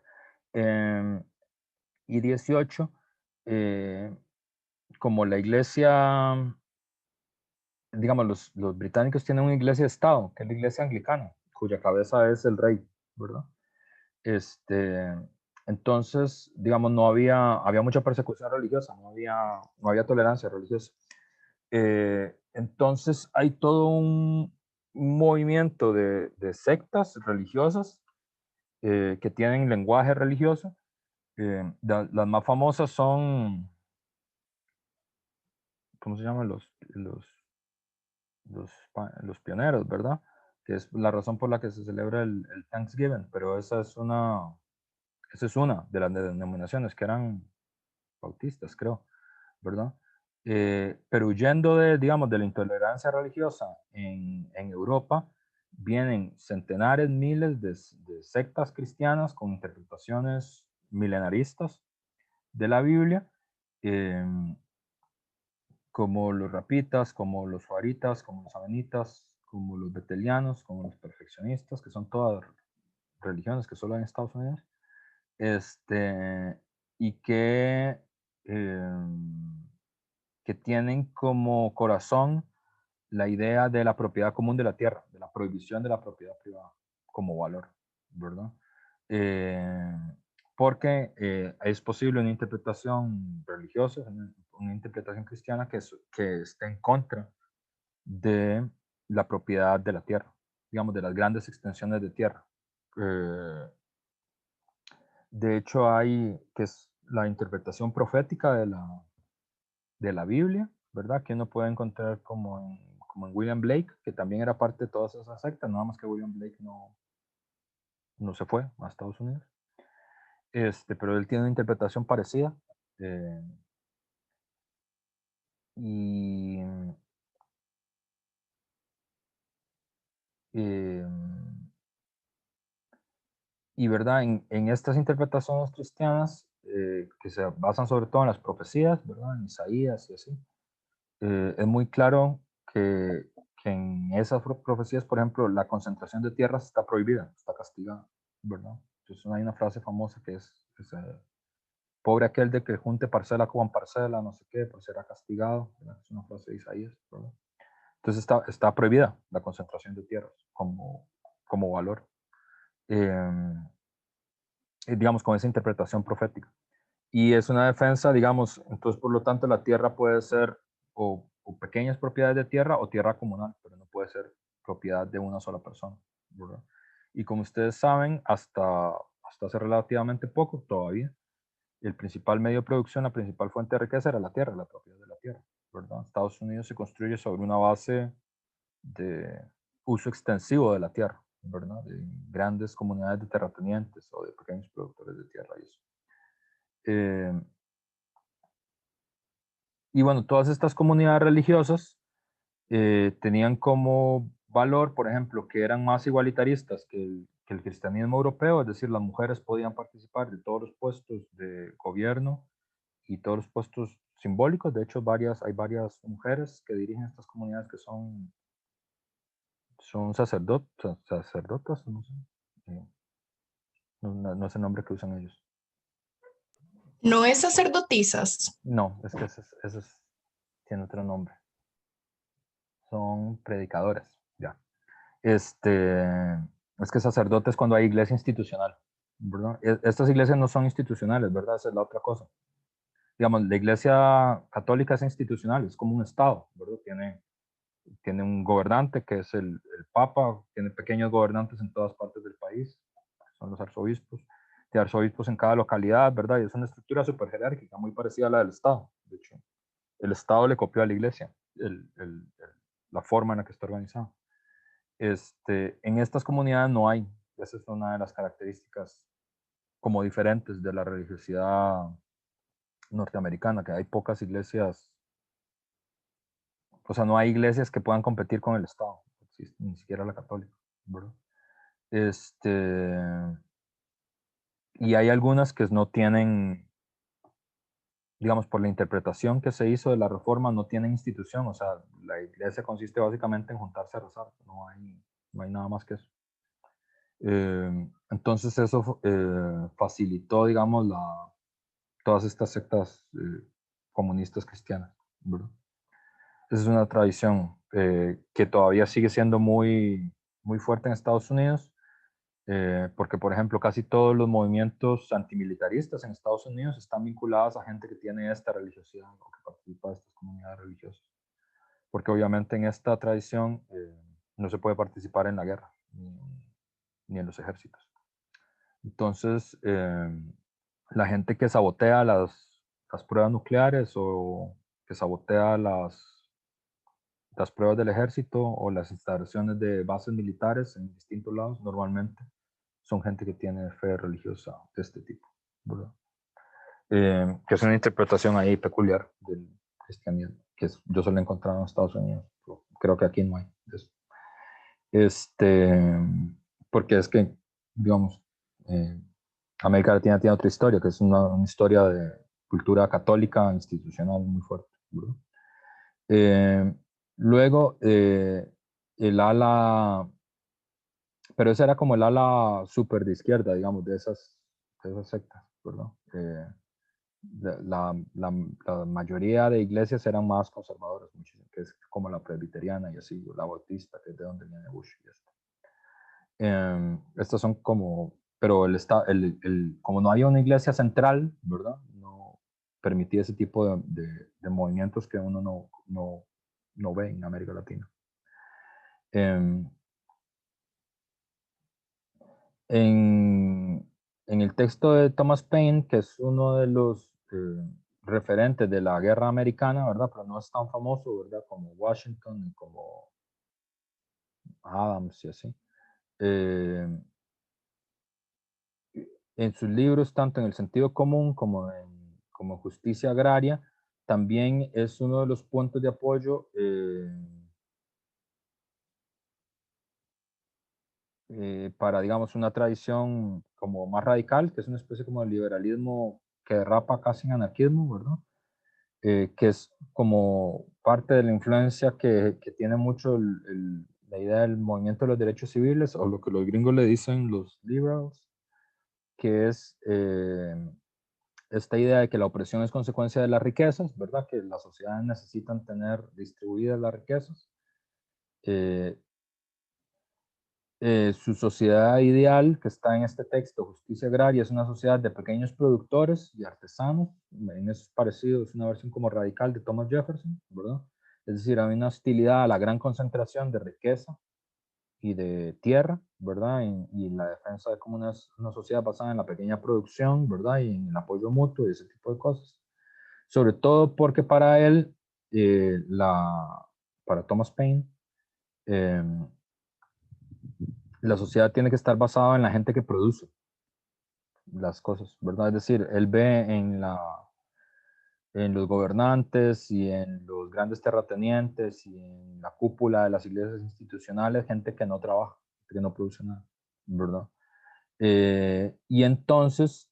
y XVIII, como la iglesia, digamos, los británicos tienen una iglesia de Estado, que es la iglesia anglicana, cuya cabeza es el rey, ¿verdad? Este, entonces, digamos, había mucha persecución religiosa, no había tolerancia religiosa. Entonces, hay todo un movimiento de sectas religiosas que tienen lenguaje religioso. Las más famosas son, ¿cómo se llaman? Los pioneros, ¿verdad? Que es la razón por la que se celebra el Thanksgiving, pero esa es una de las denominaciones que eran bautistas, creo, ¿verdad? Pero huyendo digamos, de la intolerancia religiosa en Europa, vienen centenares, miles de sectas cristianas con interpretaciones milenaristas de la Biblia, em, como los rapitas, como los juaritas, como los amenitas, como los betelianos, como los perfeccionistas, que son todas religiones que solo hay en Estados Unidos, y que tienen como corazón la idea de la propiedad común de la tierra, de la prohibición de la propiedad privada como valor, ¿verdad? Eh, porque es posible una interpretación religiosa, una interpretación cristiana que esté en contra de la propiedad de la tierra, digamos, de las grandes extensiones de tierra. De hecho, hay que es la interpretación profética de la Biblia, ¿verdad? Que uno puede encontrar como en William Blake, que también era parte de todas esas sectas, nada más que William Blake no se fue a Estados Unidos. Pero él tiene una interpretación parecida. eh, y, eh, y verdad, en estas interpretaciones cristianas, que se basan sobre todo en las profecías, ¿verdad? En Isaías y así, es muy claro que en esas profecías, por ejemplo, la concentración de tierras está prohibida, está castigada, ¿verdad? Entonces hay una frase famosa que es pobre aquel de que junte parcela con parcela, no sé qué, pues será castigado, ¿verdad? Es una frase de Isaías, ¿verdad? Entonces está prohibida la concentración de tierras como valor, eh, digamos, con esa interpretación profética. Y es una defensa, digamos, entonces por lo tanto la tierra puede ser o pequeñas propiedades de tierra o tierra comunal, pero no puede ser propiedad de una sola persona, ¿verdad? Y como ustedes saben, hasta hace relativamente poco todavía, el principal medio de producción, la principal fuente de riqueza era la tierra, la propiedad de la tierra, ¿verdad? Estados Unidos se construye sobre una base de uso extensivo de la tierra, ¿verdad? De grandes comunidades de terratenientes o de pequeños productores de tierra y eso. Y bueno, todas estas comunidades religiosas tenían como valor, por ejemplo, que eran más igualitaristas que el cristianismo europeo, es decir, las mujeres podían participar de todos los puestos de gobierno y todos los puestos simbólicos. De hecho, hay varias mujeres que dirigen estas comunidades que son sacerdotas, no sé. No es el nombre que usan ellos. No es sacerdotisas. No, es que tiene otro nombre. Son predicadores, ya. Es que sacerdote es cuando hay iglesia institucional, ¿verdad? Estas iglesias no son institucionales, ¿verdad? Esa es la otra cosa. Digamos, la iglesia católica es institucional, es como un estado, ¿verdad? Tiene un gobernante que es el papa, tiene pequeños gobernantes en todas partes del país, son los arzobispos, tiene arzobispos en cada localidad, ¿verdad? Y es una estructura súper jerárquica, muy parecida a la del estado, de hecho. El estado le copió a la iglesia la forma en la que está organizado. En estas comunidades no hay. Esa es una de las características como diferentes de la religiosidad norteamericana, que hay pocas iglesias, o sea, no hay iglesias que puedan competir con el Estado, ni siquiera la católica, ¿verdad? Y hay algunas que no tienen, digamos, por la interpretación que se hizo de la reforma, no tienen institución, o sea, la iglesia consiste básicamente en juntarse a rezar, no hay nada más que eso. Entonces eso facilitó, digamos, todas estas sectas comunistas cristianas, ¿verdad? Esa es una tradición que todavía sigue siendo muy, muy fuerte en Estados Unidos, porque, por ejemplo, casi todos los movimientos antimilitaristas en Estados Unidos están vinculados a gente que tiene esta religiosidad o que participa de estas comunidades religiosas. Porque obviamente en esta tradición no se puede participar en la guerra ni en los ejércitos. Entonces, la gente que sabotea las pruebas nucleares o que sabotea las pruebas del ejército o las instalaciones de bases militares en distintos lados, normalmente son gente que tiene fe religiosa de este tipo, ¿verdad? Que es una interpretación ahí peculiar del cristianismo, que yo solo he encontrado en Estados Unidos. Creo que aquí no hay eso. Porque es que, digamos, América Latina tiene otra historia, que es una historia de cultura católica institucional muy fuerte, ¿verdad? Luego, el ala, pero ese era como el ala súper de izquierda, digamos, de esas sectas, ¿verdad? La mayoría de iglesias eran más conservadoras, que es como la presbiteriana y así, o la bautista, que es de donde viene Bush y esto. Estas son como pero como no había una iglesia central, ¿verdad? No permitía ese tipo de movimientos que uno no ve en América Latina. En el texto de Thomas Paine, que es uno de los referentes de la guerra americana, ¿verdad? Pero no es tan famoso, ¿verdad? Como Washington y como Adams y así. En sus libros, tanto en el sentido común como justicia agraria, también es uno de los puntos de apoyo para, digamos, una tradición como más radical, que es una especie como de liberalismo que derrapa casi en anarquismo, ¿verdad? Que es como parte de la influencia que tiene mucho la idea del movimiento de los derechos civiles, o lo que los gringos le dicen los liberals, que es esta idea de que la opresión es consecuencia de las riquezas, ¿verdad? Que las sociedades necesitan tener distribuidas las riquezas. Su sociedad ideal, que está en este texto, Justicia Agraria, es una sociedad de pequeños productores y artesanos. En eso es parecido, es una versión como radical de Thomas Jefferson, ¿verdad? Es decir, hay una hostilidad a la gran concentración de riqueza y de tierra, ¿verdad? Y la defensa de como una sociedad basada en la pequeña producción, ¿verdad? Y en el apoyo mutuo y ese tipo de cosas. Sobre todo porque para él, para Thomas Paine, la sociedad tiene que estar basada en la gente que produce las cosas, ¿verdad? Es decir, él ve en los gobernantes y en los grandes terratenientes y en la cúpula de las iglesias institucionales gente que no trabaja, que no produce nada, ¿verdad? Y entonces,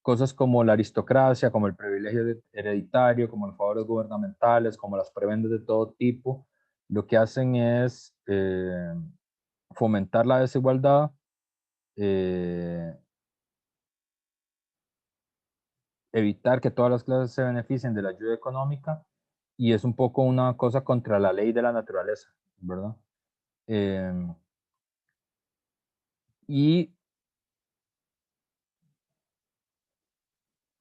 cosas como la aristocracia, como el privilegio hereditario, como los favores gubernamentales, como las prebendas de todo tipo, lo que hacen es fomentar la desigualdad, evitar que todas las clases se beneficien de la ayuda económica, y es un poco una cosa contra la ley de la naturaleza, ¿verdad? Y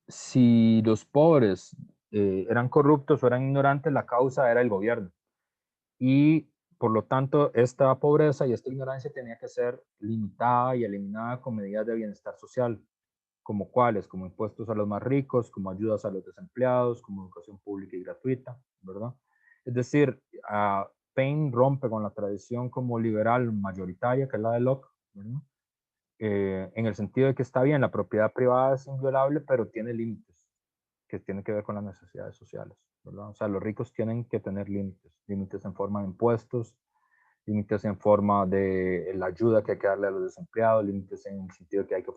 si los pobres eran corruptos o eran ignorantes, la causa era el gobierno. Y por lo tanto, esta pobreza y esta ignorancia tenía que ser limitada y eliminada con medidas de bienestar social, como cuáles, como impuestos a los más ricos, como ayudas a los desempleados, como educación pública y gratuita, ¿verdad? Es decir, Paine rompe con la tradición como liberal mayoritaria, que es la de Locke, ¿verdad? En el sentido de que está bien, la propiedad privada es inviolable, pero tiene límites que tienen que ver con las necesidades sociales, ¿verdad? O sea, los ricos tienen que tener límites, límites en forma de impuestos, límites en forma de la ayuda que hay que darle a los desempleados, límites en el sentido de que hay que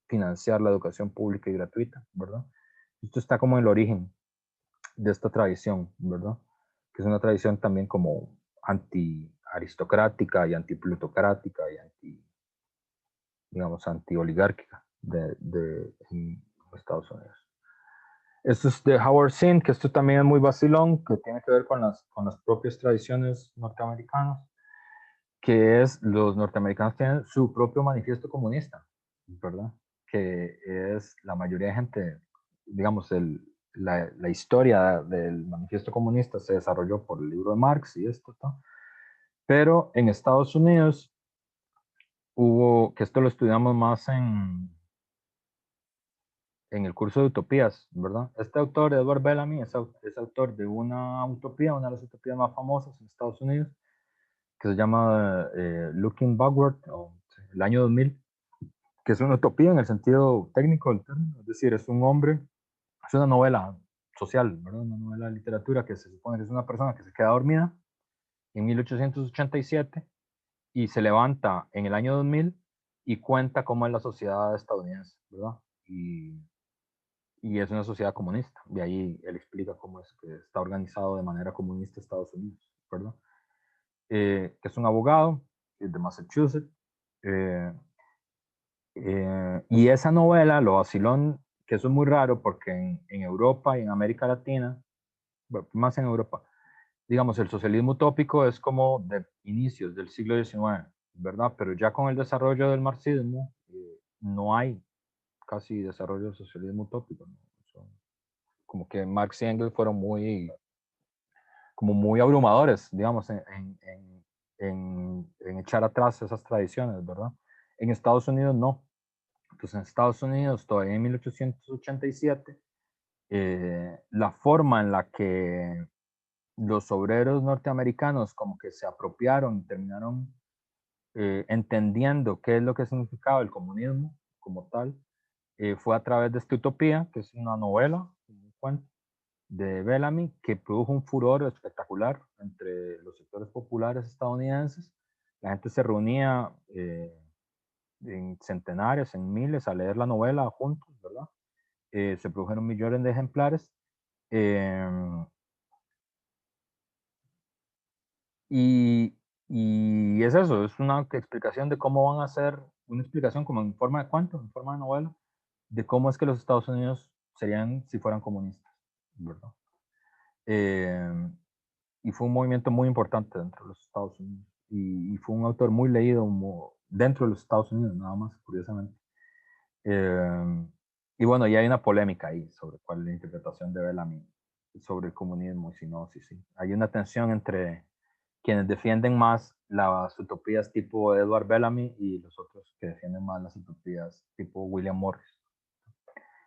financiar la educación pública y gratuita, ¿verdad? Esto está como en el origen de esta tradición, ¿verdad? Que es una tradición también como anti-aristocrática y anti-plutocrática y digamos, anti-oligárquica en Estados Unidos. Esto es de Howard Zinn, que esto también es muy vacilón, que tiene que ver con las propias tradiciones norteamericanas, que es los norteamericanos tienen su propio manifiesto comunista, ¿verdad? Que es la mayoría de gente, digamos, la historia del manifiesto comunista se desarrolló por el libro de Marx y esto, ¿no? Pero en Estados Unidos hubo, que esto lo estudiamos más en el curso de utopías, ¿verdad? Este autor, Edward Bellamy, es autor de una utopía, una de las utopías más famosas en Estados Unidos, que se llama Looking Backward, o el año 2000, que es una utopía en el sentido técnico del término, es decir, es un hombre, es una novela social, ¿verdad? Una novela de literatura que se supone que es una persona que se queda dormida en 1887 y se levanta en el año 2000 y cuenta cómo es la sociedad estadounidense, ¿verdad? Y es una sociedad comunista. De ahí él explica cómo es que está organizado de manera comunista Estados Unidos, ¿verdad? Que es un abogado de Massachusetts. Y esa novela, lo vacilón, que eso es muy raro porque en Europa y en América Latina, bueno, más en Europa, digamos, el socialismo utópico es como de inicios del siglo XIX, ¿verdad? Pero ya con el desarrollo del marxismo, no hay casi desarrollo del socialismo utópico, ¿no? Como que Marx y Engels fueron como muy abrumadores, digamos, en echar atrás esas tradiciones, ¿verdad? En Estados Unidos no. Entonces, en Estados Unidos, todavía en 1887, la forma en la que los obreros norteamericanos como que se apropiaron y terminaron entendiendo qué es lo que significaba el comunismo como tal, fue a través de esta Utopía, que es una novela, un cuento de Bellamy, que produjo un furor espectacular entre los sectores populares estadounidenses. La gente se reunía en centenares, en miles, a leer la novela juntos, ¿verdad? Se produjeron millones de ejemplares. Eh, y, y es eso, es una explicación de cómo van a ser, una explicación como en forma de cuento, en forma de novela, de cómo es que los Estados Unidos serían si fueran comunistas, ¿verdad? Eh, y fue un movimiento muy importante dentro de los Estados Unidos. Y fue un autor muy leído dentro de los Estados Unidos, nada más, curiosamente. Y bueno, y hay una polémica ahí sobre cuál es la interpretación de Bellamy sobre el comunismo y si no, sí, sí. Hay una tensión entre quienes defienden más las utopías tipo Edward Bellamy y los otros que defienden más las utopías tipo William Morris.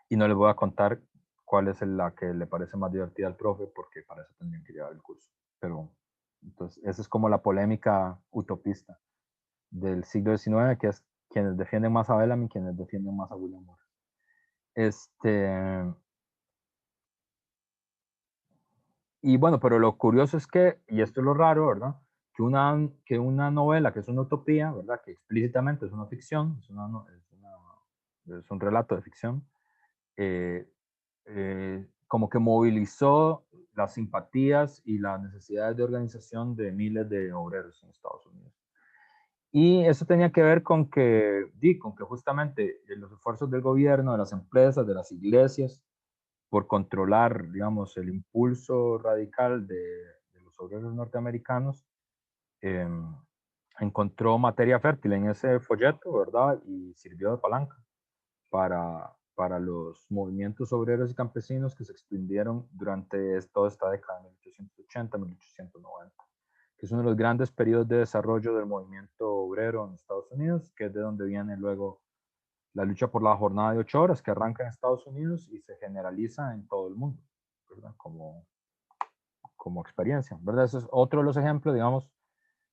Y no les voy a contar cuál es la que le parece más divertida al profe, porque para eso tendrían que llevar el curso. Pero, entonces, esa es como la polémica utopista del siglo XIX, que es quienes defienden más a Bellamy y quienes defienden más a William Morris. Y bueno, pero lo curioso es que, y esto es lo raro, ¿verdad? Que una novela que es una utopía, ¿verdad? Que explícitamente es una ficción, es un relato de ficción, eh, como que movilizó las simpatías y las necesidades de organización de miles de obreros en Estados Unidos. Y eso tenía que ver con que justamente los esfuerzos del gobierno, de las empresas, de las iglesias, por controlar, digamos, el impulso radical de los obreros norteamericanos, eh, encontró materia fértil en ese folleto, ¿verdad? Y sirvió de palanca para los movimientos obreros y campesinos que se extendieron durante toda esta década, 1880-1890, que es uno de los grandes periodos de desarrollo del movimiento obrero en Estados Unidos, que es de donde viene luego la lucha por la jornada de 8 horas, que arranca en Estados Unidos y se generaliza en todo el mundo, ¿verdad? Como experiencia, ¿verdad? Ese es otro de los ejemplos, digamos,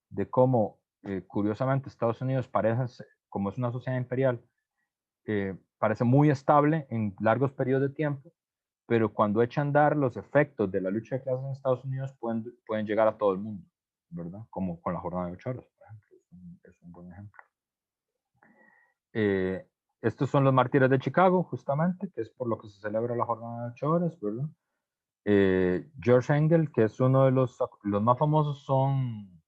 de cómo, curiosamente, Estados Unidos parece, como es una sociedad imperial, parece muy estable en largos periodos de tiempo, pero cuando echa a andar los efectos de la lucha de clases en Estados Unidos pueden llegar a todo el mundo, ¿verdad? Como con la jornada de 8 horas, por ejemplo, es un buen ejemplo. Estos son los mártires de Chicago, justamente, que es por lo que se celebra la jornada de 8 horas, ¿verdad? George Engel, que es uno de los más famosos, son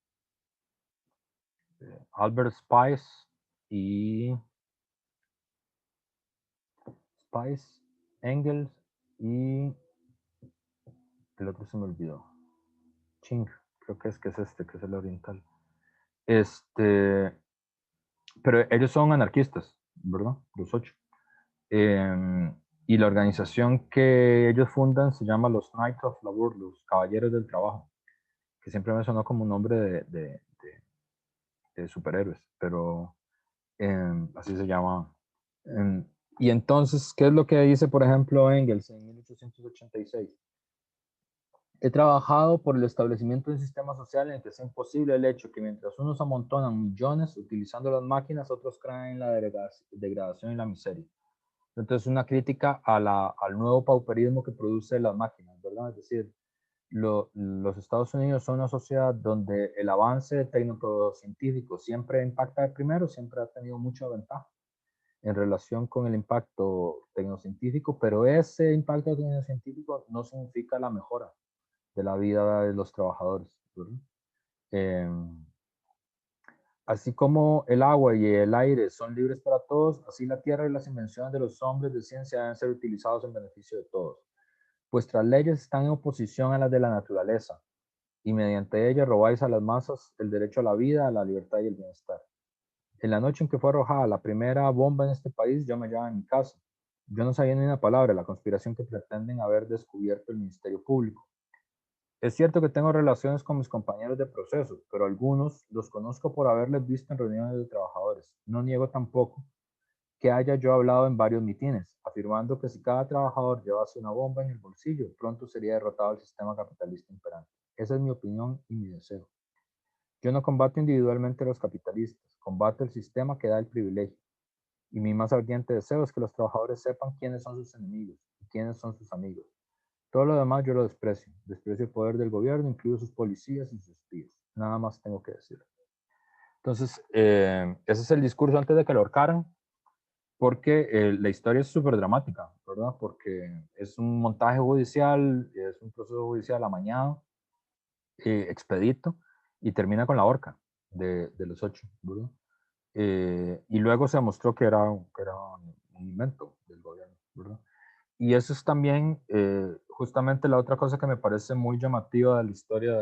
Albert Spice y Engels y el otro se me olvidó. Ching, creo que es este, que es el oriental. Pero ellos son anarquistas, ¿verdad? Los 8. Y la organización que ellos fundan se llama los Knights of Labor, los Caballeros del Trabajo, que siempre me sonó como un nombre de superhéroes, pero así se llama. Y entonces, ¿qué es lo que dice, por ejemplo, Engels en 1886? He trabajado por el establecimiento de un sistema social en el que sea imposible el hecho que mientras unos amontonan millones utilizando las máquinas, otros caen en la degradación y la miseria. Entonces, una crítica al nuevo pauperismo que produce las máquinas, ¿verdad? Es decir, los Estados Unidos son una sociedad donde el avance técnico-científico siempre impacta de primero, siempre ha tenido mucha ventaja en relación con el impacto tecnocientífico, pero ese impacto tecnocientífico no significa la mejora de la vida de los trabajadores, ¿verdad? Eh, Así como el agua y el aire son libres para todos, así la tierra y las invenciones de los hombres de ciencia deben ser utilizados en beneficio de todos. Vuestras leyes están en oposición a las de la naturaleza, y mediante ellas robáis a las masas el derecho a la vida, a la libertad y el bienestar. En la noche en que fue arrojada la primera bomba en este país, yo me hallaba en mi casa. Yo no sabía ni una palabra de la conspiración que pretenden haber descubierto el Ministerio Público. Es cierto que tengo relaciones con mis compañeros de proceso, pero algunos los conozco por haberles visto en reuniones de trabajadores. No niego tampoco que haya yo hablado en varios mitines, afirmando que si cada trabajador llevase una bomba en el bolsillo, pronto sería derrotado el sistema capitalista imperante. Esa es mi opinión y mi deseo. Yo no combato individualmente a los capitalistas, combato el sistema que da el privilegio. Y mi más ardiente deseo es que los trabajadores sepan quiénes son sus enemigos y quiénes son sus amigos. Todo lo demás yo lo desprecio. Desprecio el poder del gobierno, incluido sus policías y sus espías. Nada más tengo que decir. Entonces, ese es el discurso antes de que lo ahorcaran, porque la historia es súper dramática, ¿verdad? Porque es un montaje judicial, es un proceso judicial amañado, expedito, y termina con la horca de los 8, ¿verdad? Y luego se demostró que era un invento del gobierno, ¿verdad? Y eso es también justamente la otra cosa que me parece muy llamativa de la historia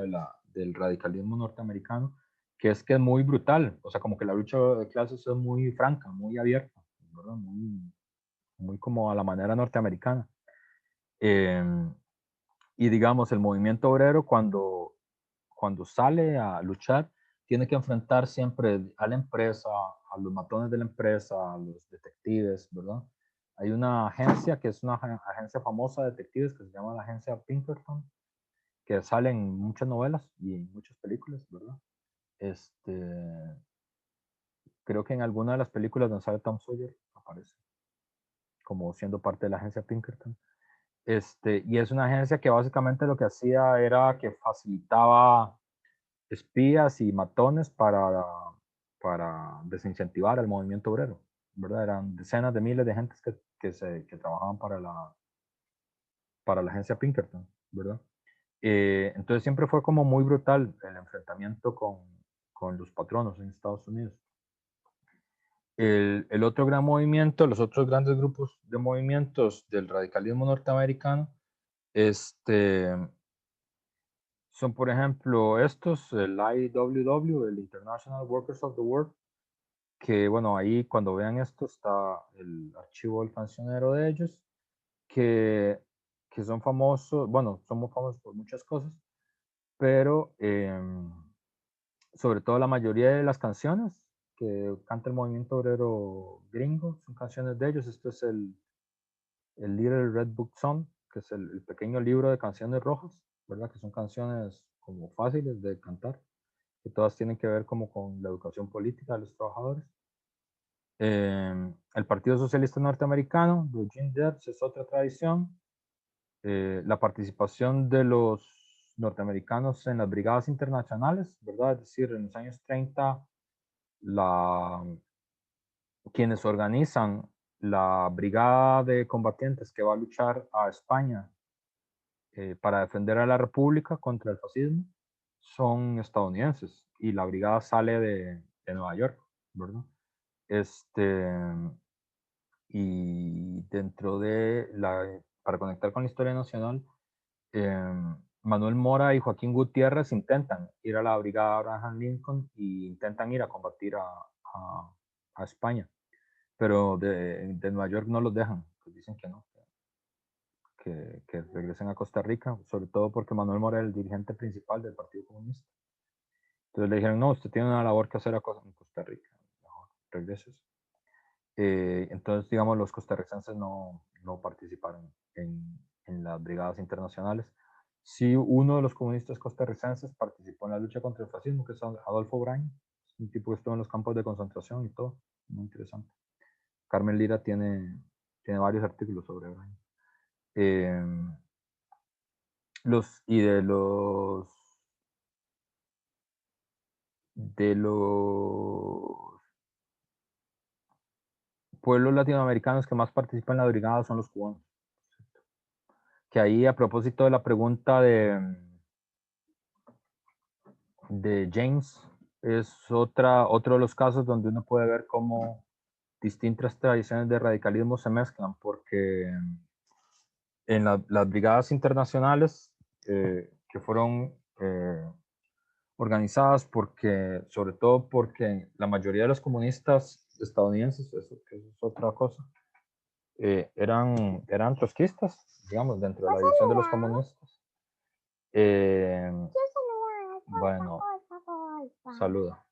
del radicalismo norteamericano, que es muy brutal, o sea, como que la lucha de clases es muy franca, muy abierta, ¿verdad? Muy como a la manera norteamericana. Eh, y digamos, el movimiento obrero cuando sale a luchar, tiene que enfrentar siempre a la empresa, a los matones de la empresa, a los detectives, ¿verdad? Hay una agencia que es una agencia famosa de detectives que se llama la agencia Pinkerton, que sale en muchas novelas y en muchas películas, ¿verdad? Creo que en alguna de las películas donde sale Tom Sawyer aparece como siendo parte de la agencia Pinkerton. Y es una agencia que básicamente lo que hacía era que facilitaba espías y matones para desincentivar al movimiento obrero, ¿verdad? Eran decenas de miles de gentes que trabajaban para la agencia Pinkerton, ¿verdad? Entonces siempre fue como muy brutal el enfrentamiento con los patronos en Estados Unidos. El otro gran movimiento, los otros grandes grupos de movimientos del radicalismo norteamericano, son, por ejemplo, estos, el IWW, el International Workers of the World, que, bueno, ahí cuando vean esto está el archivo del cancionero de ellos, que son famosos, bueno, somos famosos por muchas cosas, pero sobre todo la mayoría de las canciones que canta el movimiento obrero gringo son canciones de ellos. Esto es el Little Red Book Song, que es el pequeño libro de canciones rojas, ¿verdad? Que son canciones como fáciles de cantar, que todas tienen que ver como con la educación política de los trabajadores. El Partido Socialista Norteamericano, Eugene Debs, es otra tradición. La participación de los norteamericanos en las brigadas internacionales, ¿verdad? Es decir, en los años 30, quienes organizan la brigada de combatientes que va a luchar a España para defender a la República contra el fascismo son estadounidenses y la brigada sale de Nueva York, ¿verdad? Y dentro para conectar con la historia nacional, Manuel Mora y Joaquín Gutiérrez intentan ir a la brigada Abraham Lincoln e intentan ir a combatir a España, pero de Nueva York no los dejan, pues dicen que no, que regresen a Costa Rica, sobre todo porque Manuel Mora es el dirigente principal del Partido Comunista. Entonces le dijeron, no, usted tiene una labor que hacer en Costa Rica, mejor regreses. Entonces, digamos, los costarricenses no participaron en las brigadas internacionales. Sí, uno de los comunistas costarricenses participó en la lucha contra el fascismo, que es Adolfo Braña, un tipo que estuvo en los campos de concentración y todo, muy interesante. Carmen Lira tiene varios artículos sobre Braña. Y de los pueblos latinoamericanos que más participan en la brigada son los cubanos. Que ahí, a propósito de la pregunta de James, es otro de los casos donde uno puede ver cómo distintas tradiciones de radicalismo se mezclan, porque en las brigadas internacionales que fueron organizadas porque, sobre todo porque la mayoría de los comunistas estadounidenses, eso, que es otra cosa, eran trotskistas, digamos, dentro de la división de los comunistas. Bueno, saluda.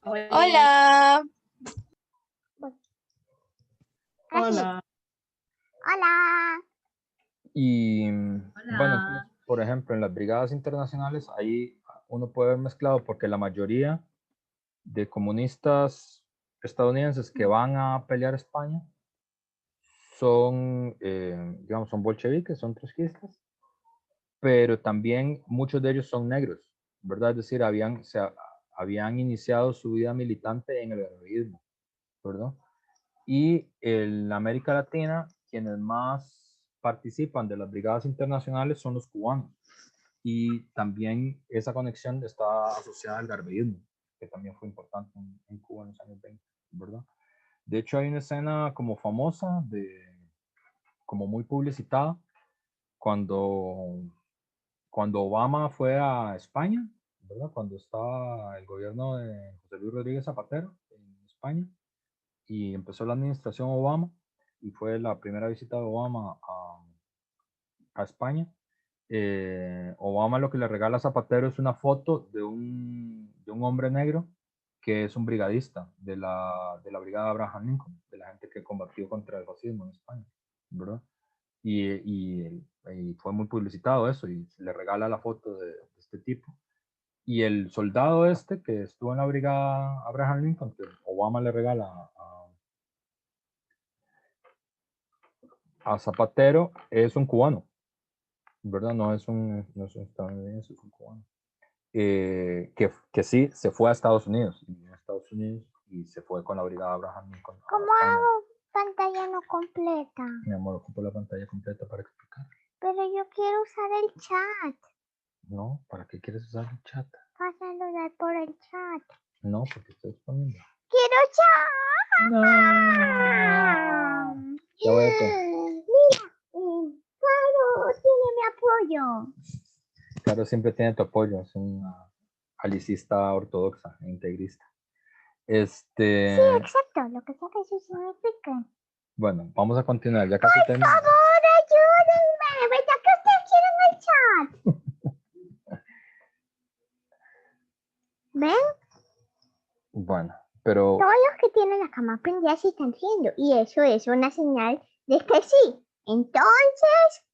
Hola. Hola. Hola. Y bueno, entonces, por ejemplo, en las brigadas internacionales, ahí uno puede ver mezclado porque la mayoría de comunistas estadounidenses que van a pelear a España son, digamos, son bolcheviques, son trotskistas, pero también muchos de ellos son negros, ¿verdad? Es decir, habían iniciado su vida militante en el guerrillerismo, ¿verdad? Y en América Latina, quienes más participan de las brigadas internacionales son los cubanos. Y también esa conexión está asociada al garbeísmo, que también fue importante en Cuba en los años 20, ¿verdad? De hecho, hay una escena como famosa, como muy publicitada, cuando Obama fue a España, ¿verdad? Cuando estaba el gobierno de José Luis Rodríguez Zapatero en España y empezó la administración Obama y fue la primera visita de Obama a España. Obama lo que le regala a Zapatero es una foto de un hombre negro que es un brigadista de la brigada Abraham Lincoln, de la gente que combatió contra el fascismo en España, ¿verdad? Y fue muy publicitado eso y le regala la foto de este tipo. Y el soldado este que estuvo en la brigada Abraham Lincoln, que Obama le regala a Zapatero, es un cubano, ¿verdad? No es un estadounidense, es un cubano. Que sí se fue a Estados Unidos, y se fue con la brigada Abraham Lincoln. ¿Cómo hago pantalla no completa? Mi amor, ocupo la pantalla completa para explicar. Pero yo quiero usar el chat. No, ¿para qué quieres usar el chat? Para saludar por el chat. No, porque estoy exponiendo. ¡Quiero chat! No. Ya voy a Mira, Caro tiene mi apoyo. Claro, siempre tiene tu apoyo, es una alicista ortodoxa e integrista. Sí, exacto, lo que sea que eso significa. Bueno, vamos a continuar, ya casi Por favor, ayúdenme. ¿Verdad que ustedes quieren el chat? ¿Ven? Bueno, pero Todos los que tienen la cama prendida sí están haciendo. Y eso es una señal de que sí. Entonces,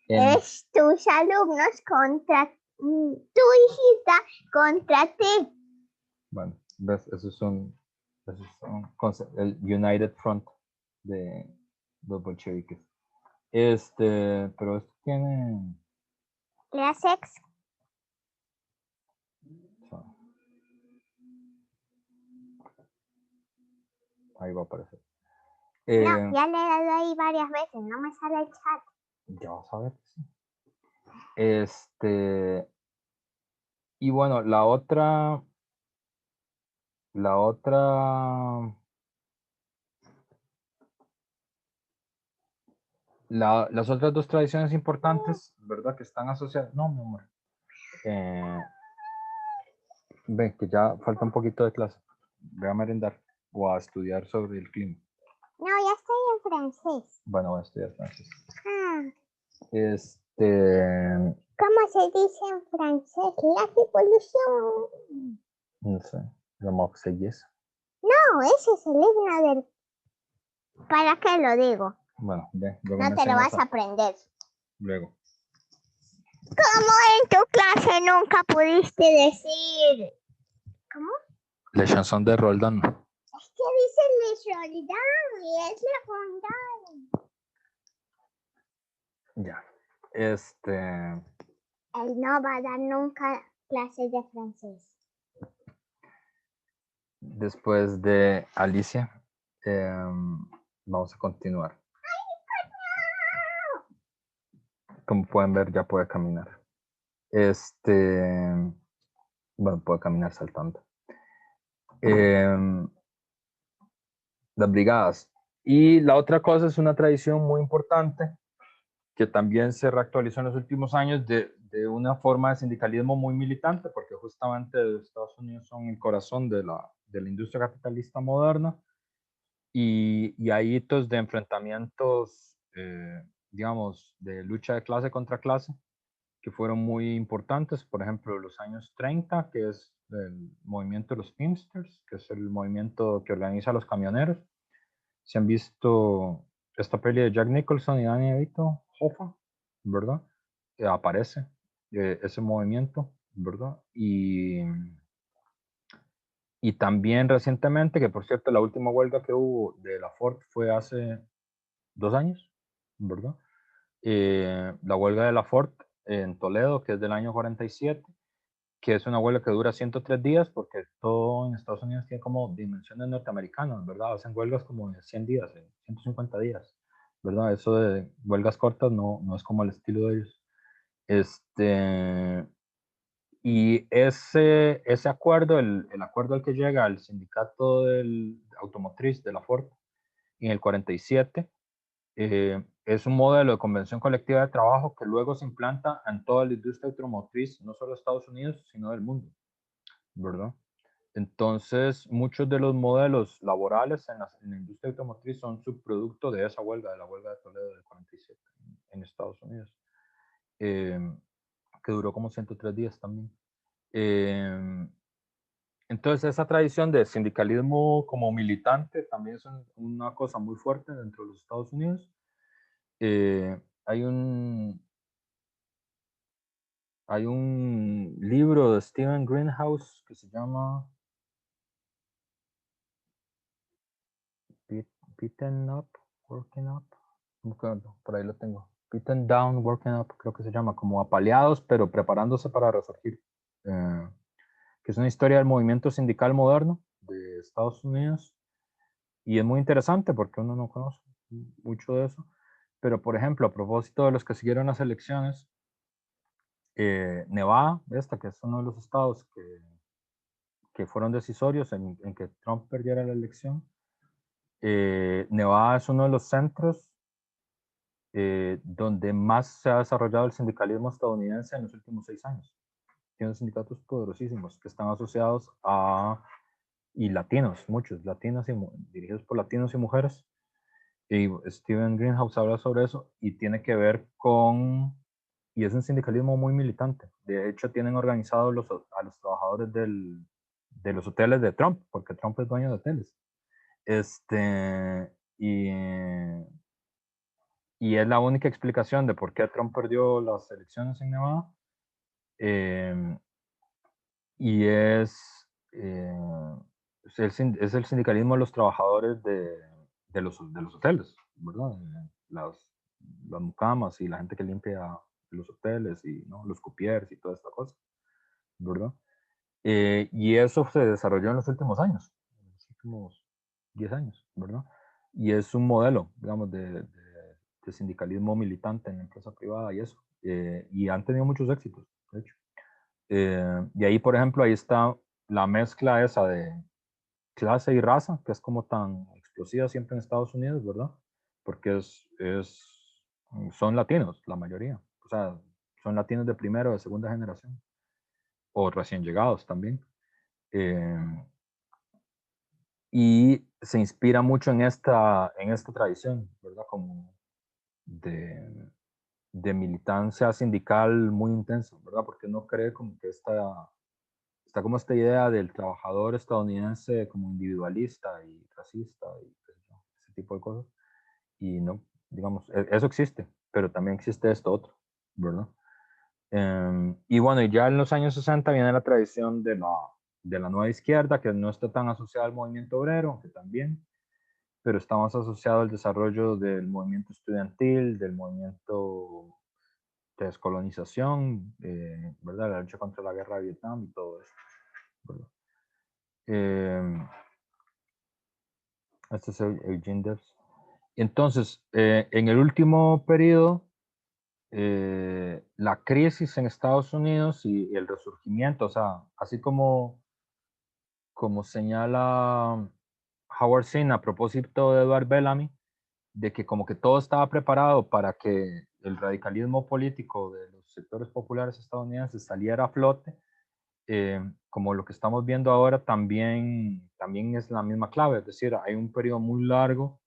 es tus alumnos contra tu hijita contra ti. bueno, ves, esos son el United Front de los bolcheviques. Pero esto tiene... Le hace ex. Ahí va a aparecer. No, ya le he dado ahí varias veces, no me sale el chat. Ya vas a ver. Sí. Y bueno, las otras dos tradiciones importantes, ¿verdad? Que están asociadas. No, mi amor. Ven, que ya falta un poquito de clase. Voy a merendar o a estudiar sobre el clima. No, ya estoy en francés. Bueno, voy a estudiar francés. Ah, Este, ¿cómo se dice en francés? La revolución. no sé, la Marseillaise. No, ese es el himno del... ¿Para qué lo digo? Bueno, ven, luego No me te lo enseñas vas a aprender. luego. ¿Cómo en tu clase nunca pudiste decir? ¿Cómo? La chanson de Roldán. Es que dice Les Roldán y es la Roldán. Ya. Él no va a dar nunca clases de francés. Después de Alicia, vamos a continuar. Como pueden ver, ya puede caminar. Bueno, puede caminar saltando. Las brigadas. Y la otra cosa es una tradición muy importante que también se reactualizó en los últimos años de una forma de sindicalismo muy militante, porque justamente Estados Unidos son el corazón de la industria capitalista moderna, y hay hitos de enfrentamientos, digamos, de lucha de clase contra clase, que fueron muy importantes. Por ejemplo, los años 30, que es el movimiento de los Teamsters, que es el movimiento que organiza a los camioneros. Si han visto esta peli de Jack Nicholson y Danny DeVito, Hoffa, ¿verdad? Aparece ese movimiento, ¿verdad? Y también recientemente, que por cierto la última huelga que hubo de la Ford fue hace 2 años, ¿verdad? La huelga de la Ford en Toledo, que es del año 47, que es una huelga que dura 103 días, porque todo en Estados Unidos tiene como dimensiones norteamericanas, ¿verdad? Hacen huelgas como de 100 días, 150 días, ¿verdad? Eso de huelgas cortas no es como el estilo de ellos. Y ese acuerdo, el acuerdo al que llega el sindicato automotriz de la Ford en el 47, es un modelo de convención colectiva de trabajo que luego se implanta en toda la industria automotriz, no solo de Estados Unidos, sino del mundo, ¿verdad? Entonces, muchos de los modelos laborales en la industria automotriz son subproducto de esa huelga, de la huelga de Toledo del 47 en Estados Unidos, que duró como 103 días también. Entonces, esa tradición de sindicalismo como militante también es una cosa muy fuerte dentro de los Estados Unidos. Hay un libro de Steven Greenhouse que se llama Beaten Up, Working Up. Por ahí lo tengo. Beaten Down, Working Up, creo que se llama, como apaleados, pero preparándose para resurgir. Que es una historia del movimiento sindical moderno de Estados Unidos. Y es muy interesante porque uno no conoce mucho de eso. Pero, por ejemplo, a propósito de los que siguieron las elecciones, Nevada, que es uno de los estados que fueron decisorios en que Trump perdiera la elección, Nevada es uno de los centros donde más se ha desarrollado el sindicalismo estadounidense en los últimos 6 años. Tiene sindicatos poderosísimos que están asociados y latinos, muchos latinos dirigidos por latinos y mujeres. Y Steven Greenhouse habla sobre eso y tiene que ver y es un sindicalismo muy militante. De hecho, tienen organizados a los trabajadores de los hoteles de Trump, porque Trump es dueño de hoteles. Y es la única explicación de por qué Trump perdió las elecciones en Nevada. Y es el sindicalismo de los trabajadores de los hoteles, ¿verdad? Las mucamas y la gente que limpia los hoteles y, ¿no?, los cupiers y toda esta cosa, ¿verdad? Y eso se desarrolló en los últimos años, en los últimos 10 años, ¿verdad? Y es un modelo, digamos, de sindicalismo militante en la empresa privada y eso. Y han tenido muchos éxitos, de hecho. Y ahí, por ejemplo, ahí está la mezcla esa de clase y raza, que es como tan explosiva siempre en Estados Unidos, ¿verdad? Porque son latinos, la mayoría. O sea, son latinos de primera o de segunda generación. O recién llegados también. Y se inspira mucho en esta tradición, ¿verdad? Como de militancia sindical muy intensa, ¿verdad? Porque no cree como que está como esta idea del trabajador estadounidense como individualista y racista y ese tipo de cosas. Y no, digamos, eso existe, pero también existe esto otro, ¿verdad? Y bueno, y ya en los años 60 viene la tradición de la nueva izquierda, que no está tan asociada al movimiento obrero, que también, pero está más asociado al desarrollo del movimiento estudiantil, del movimiento de descolonización, ¿verdad? La lucha contra la guerra de Vietnam y todo eso, ¿verdad? Este es Eugene Debs. Entonces, en el último periodo, la crisis en Estados Unidos y el resurgimiento, o sea, así como señala Howard Zinn a propósito de Edward Bellamy, de que como que todo estaba preparado para que el radicalismo político de los sectores populares estadounidenses saliera a flote, como lo que estamos viendo ahora también es la misma clave, es decir, hay un periodo muy largo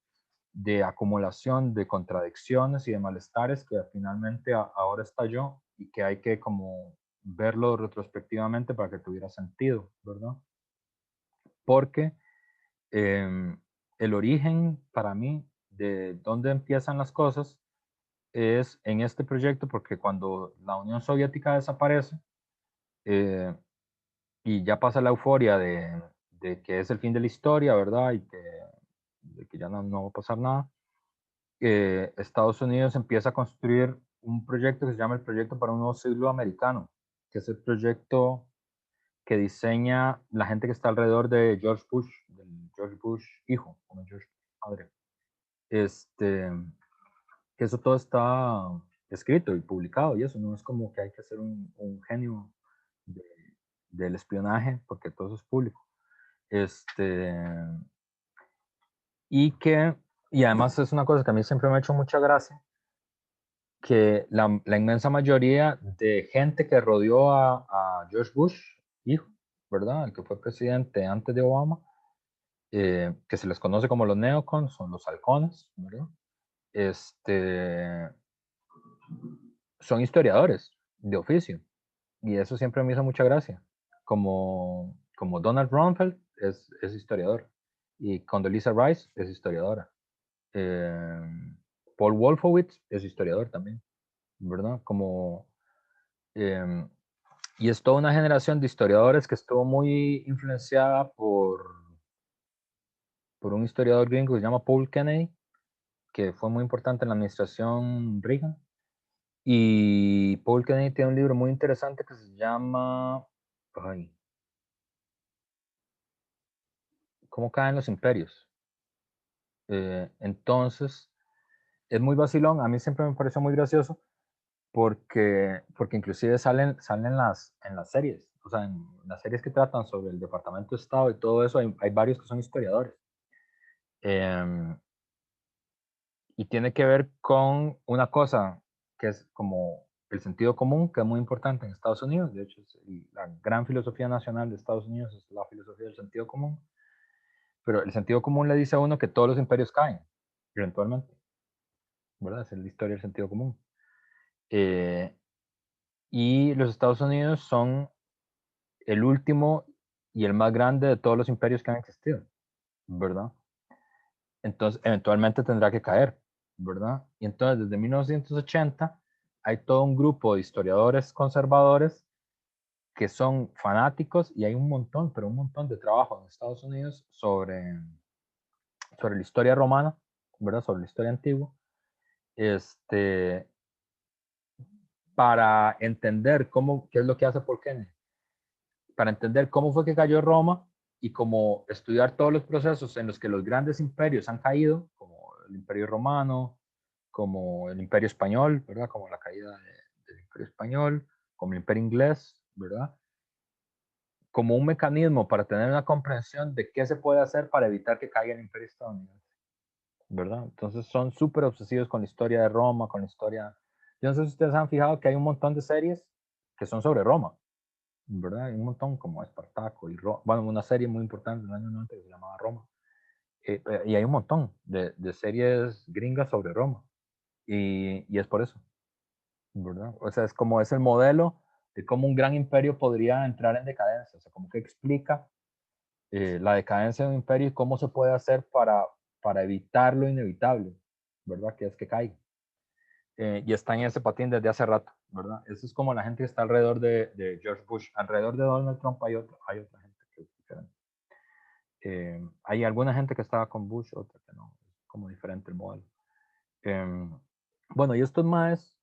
de acumulación de contradicciones y de malestares que finalmente ahora estalló y que hay que como verlo retrospectivamente para que tuviera sentido, ¿verdad? Porque el origen para mí de dónde empiezan las cosas es en este proyecto, porque cuando la Unión Soviética desaparece y ya pasa la euforia de que es el fin de la historia, ¿verdad? Y de que ya no va a pasar nada, Estados Unidos empieza a construir un proyecto que se llama el Proyecto para un Nuevo Siglo Americano, que es el proyecto que diseña la gente que está alrededor de George Bush, del George Bush hijo, como George Bush padre. Que eso todo está escrito y publicado, y eso no es como que hay que ser un genio de, del espionaje, porque todo eso es público. Y además es una cosa que a mí siempre me ha hecho mucha gracia, que la inmensa mayoría de gente que rodeó a George Bush, hijo, ¿verdad? El que fue presidente antes de Obama, que se les conoce como los neocons, son los halcones, ¿verdad? Son historiadores de oficio, y eso siempre me hizo mucha gracia. Como Donald Rumsfeld es historiador, y Condoleezza Rice es historiadora. Paul Wolfowitz es historiador también, ¿verdad? Y es toda una generación de historiadores que estuvo muy influenciada por un historiador gringo que se llama Paul Kennedy, que fue muy importante en la administración Reagan. Y Paul Kennedy tiene un libro muy interesante que se llama ¿Cómo caen los imperios? Entonces, es muy vacilón. A mí siempre me pareció muy gracioso porque inclusive salen en las series. O sea, en las series que tratan sobre el Departamento de Estado y todo eso, hay varios que son historiadores. Y tiene que ver con una cosa que es como el sentido común, que es muy importante en Estados Unidos. De hecho, la gran filosofía nacional de Estados Unidos es la filosofía del sentido común. Pero el sentido común le dice a uno que todos los imperios caen, eventualmente, ¿verdad? Es la historia del sentido común. Y los Estados Unidos son el último y el más grande de todos los imperios que han existido, ¿verdad? Entonces, eventualmente tendrá que caer, ¿verdad? Y entonces, desde 1980, hay todo un grupo de historiadores conservadores que son fanáticos, y hay un montón, pero un montón de trabajo en Estados Unidos sobre la historia romana, ¿verdad? Sobre la historia antigua, para entender qué es lo que hace Paul Kennedy, para entender cómo fue que cayó Roma y cómo estudiar todos los procesos en los que los grandes imperios han caído, como el Imperio Romano, como el Imperio Español, ¿verdad? Como la caída del Imperio Español, como el Imperio Inglés, ¿verdad? Como un mecanismo para tener una comprensión de qué se puede hacer para evitar que caiga el Imperio estadounidense, ¿verdad? Entonces son súper obsesivos con la historia de Roma, con la historia... Yo no sé si ustedes han fijado que hay un montón de series que son sobre Roma, ¿verdad? Hay un montón como Espartaco y bueno, una serie muy importante en el año 90 que se llamaba Roma. Y hay un montón de series gringas sobre Roma. Y es por eso, ¿verdad? O sea, es el modelo de cómo un gran imperio podría entrar en decadencia. O sea, como que explica la decadencia de un imperio y cómo se puede hacer para evitar lo inevitable, ¿verdad? Que es que caiga. Y está en ese patín desde hace rato, ¿verdad? Eso es como la gente que está alrededor de George Bush. Alrededor de Donald Trump hay otra gente que es diferente. Hay alguna gente que estaba con Bush, otra que no. Es como diferente el modelo. Bueno, y estos más,